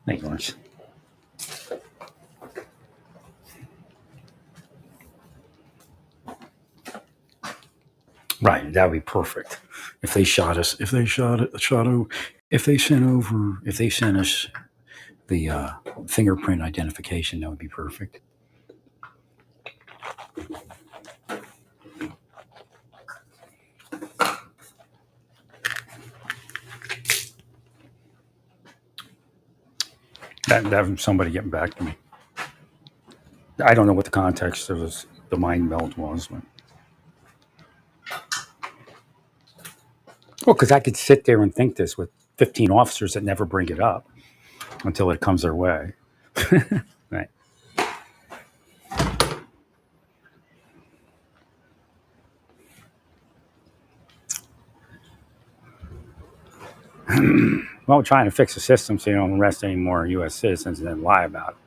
[SPEAKER 3] Thank you, Lawrence. Right, that would be perfect. If they shot us, if they if they sent us the fingerprint identification, that would be perfect. That was somebody getting back to me. I don't know what the context of the mind melt was, but well, because I could sit there and think this with 15 officers that never bring it up until it comes their way. Right. Well, we're trying to fix the system so you don't arrest any more U.S. citizens and then lie about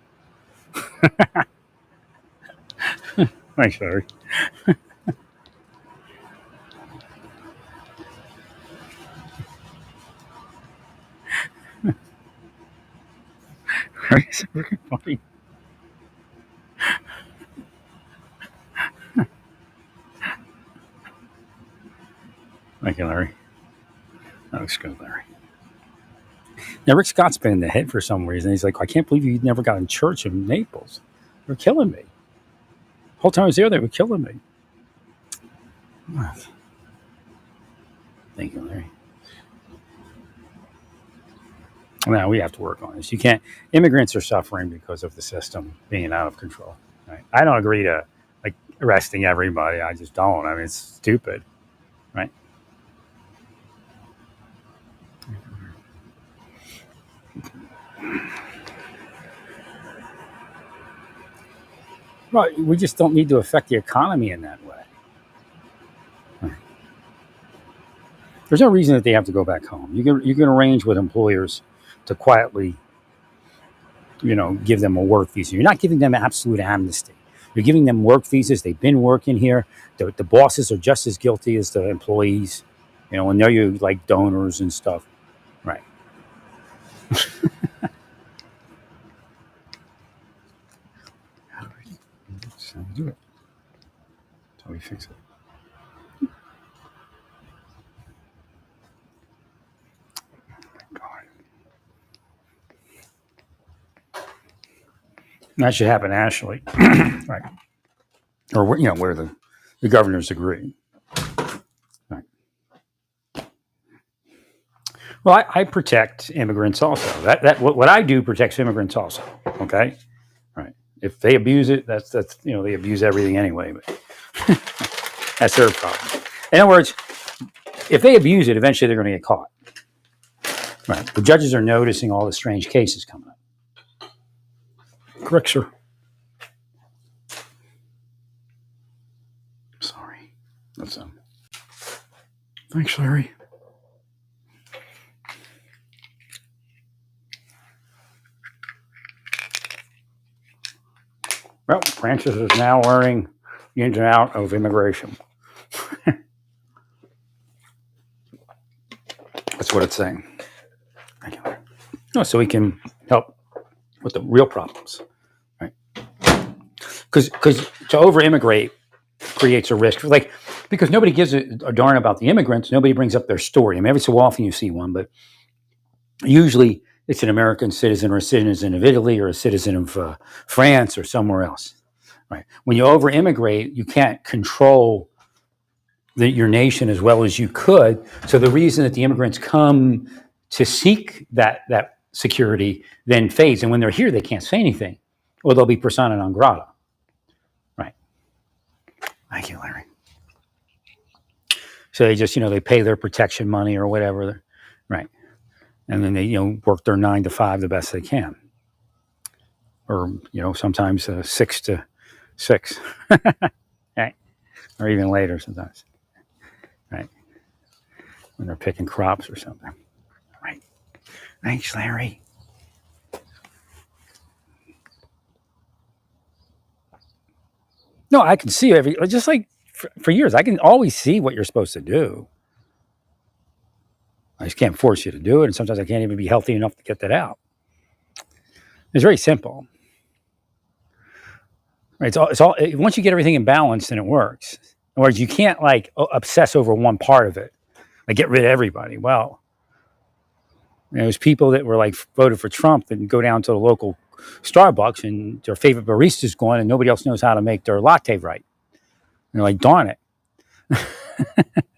[SPEAKER 3] it. Thanks, Larry. Larry's freaking funny. Thank you, Larry. That looks good, Larry.
[SPEAKER 1] Now, Rick Scott's been in the head for some reason. He's like, I can't believe you never got in church in Naples. They're killing me. The whole time I was there, they were killing me. Thank you, Larry. Now we have to work on this. You can't. Immigrants are suffering because of the system being out of control. Right? I don't agree to like arresting everybody. I just don't. I mean, it's stupid, right? Well, we just don't need to affect the economy in that way. There's no reason that they have to go back home. You can arrange with employers to quietly, give them a work visa. You're not giving them absolute amnesty. You're giving them work visas. They've been working here. The bosses are just as guilty as the employees, and they're you like donors and stuff, right? That's how we do it. That's how we fix it. God. And that should happen nationally, right? Or where the governors agree. Right. Well, I protect immigrants also. What I do protects immigrants also. Okay, right. If they abuse it, that's they abuse everything anyway. But that's their problem. In other words, if they abuse it, eventually they're going to get caught. Right. The judges are noticing all the strange cases coming up. Correct, sir. Sorry. That's Thanks, Larry. Well, Francis is now learning the ins and out of immigration. That's what it's saying. Thank you. No, so we can help with the real problems, right? Because to over immigrate creates a risk, because nobody gives a darn about the immigrants. Nobody brings up their story. I mean, every so often you see one, but usually it's an American citizen or a citizen of Italy or a citizen of France or somewhere else, right? When you over immigrate, you can't control your nation as well as you could. So the reason that the immigrants come to seek that security then fades, and when they're here, they can't say anything, or they'll be persona non grata. Right? Thank you, Larry. So they just they pay their protection money or whatever, right? And then they work their 9 to 5 the best they can, or sometimes 6 to 6, right? Or even later sometimes, right? When they're picking crops or something. Right. Thanks, Larry. No, I can see just like for years, I can always see what you're supposed to do. I just can't force you to do it. And sometimes I can't even be healthy enough to get that out. It's very simple. Right? It's all once you get everything in balance, then it works. In other words, you can't obsess over one part of it, like get rid of everybody. Well, there's people that were voted for Trump and go down to the local Starbucks and their favorite barista's gone and nobody else knows how to make their latte right. And they're like, darn it.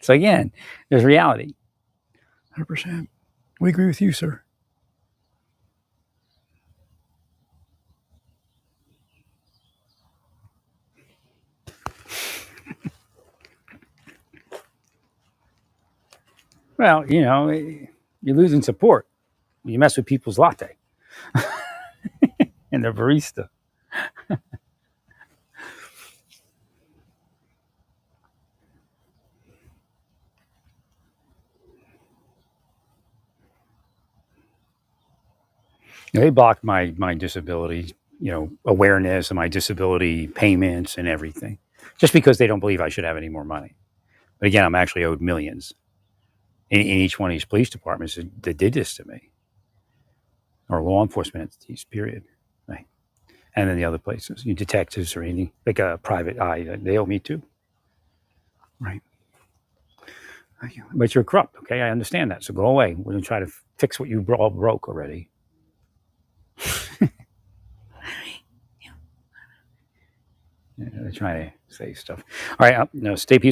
[SPEAKER 1] So again, there's reality. 100%. We agree with you, sir. Well, you're losing support. You mess with people's latte and their barista. They blocked my disability, awareness and my disability payments and everything, just because they don't believe I should have any more money. But again, I'm actually owed millions in each one of these police departments that did this to me, or law enforcement entities, period. Right. And then the other places, detectives or anything, like a private eye, they owe me too. Right. But you're corrupt. Okay, I understand that. So go away. We're gonna try to fix what you all broke already. Yeah, they're trying to say stuff. All right, no, stay peaceful.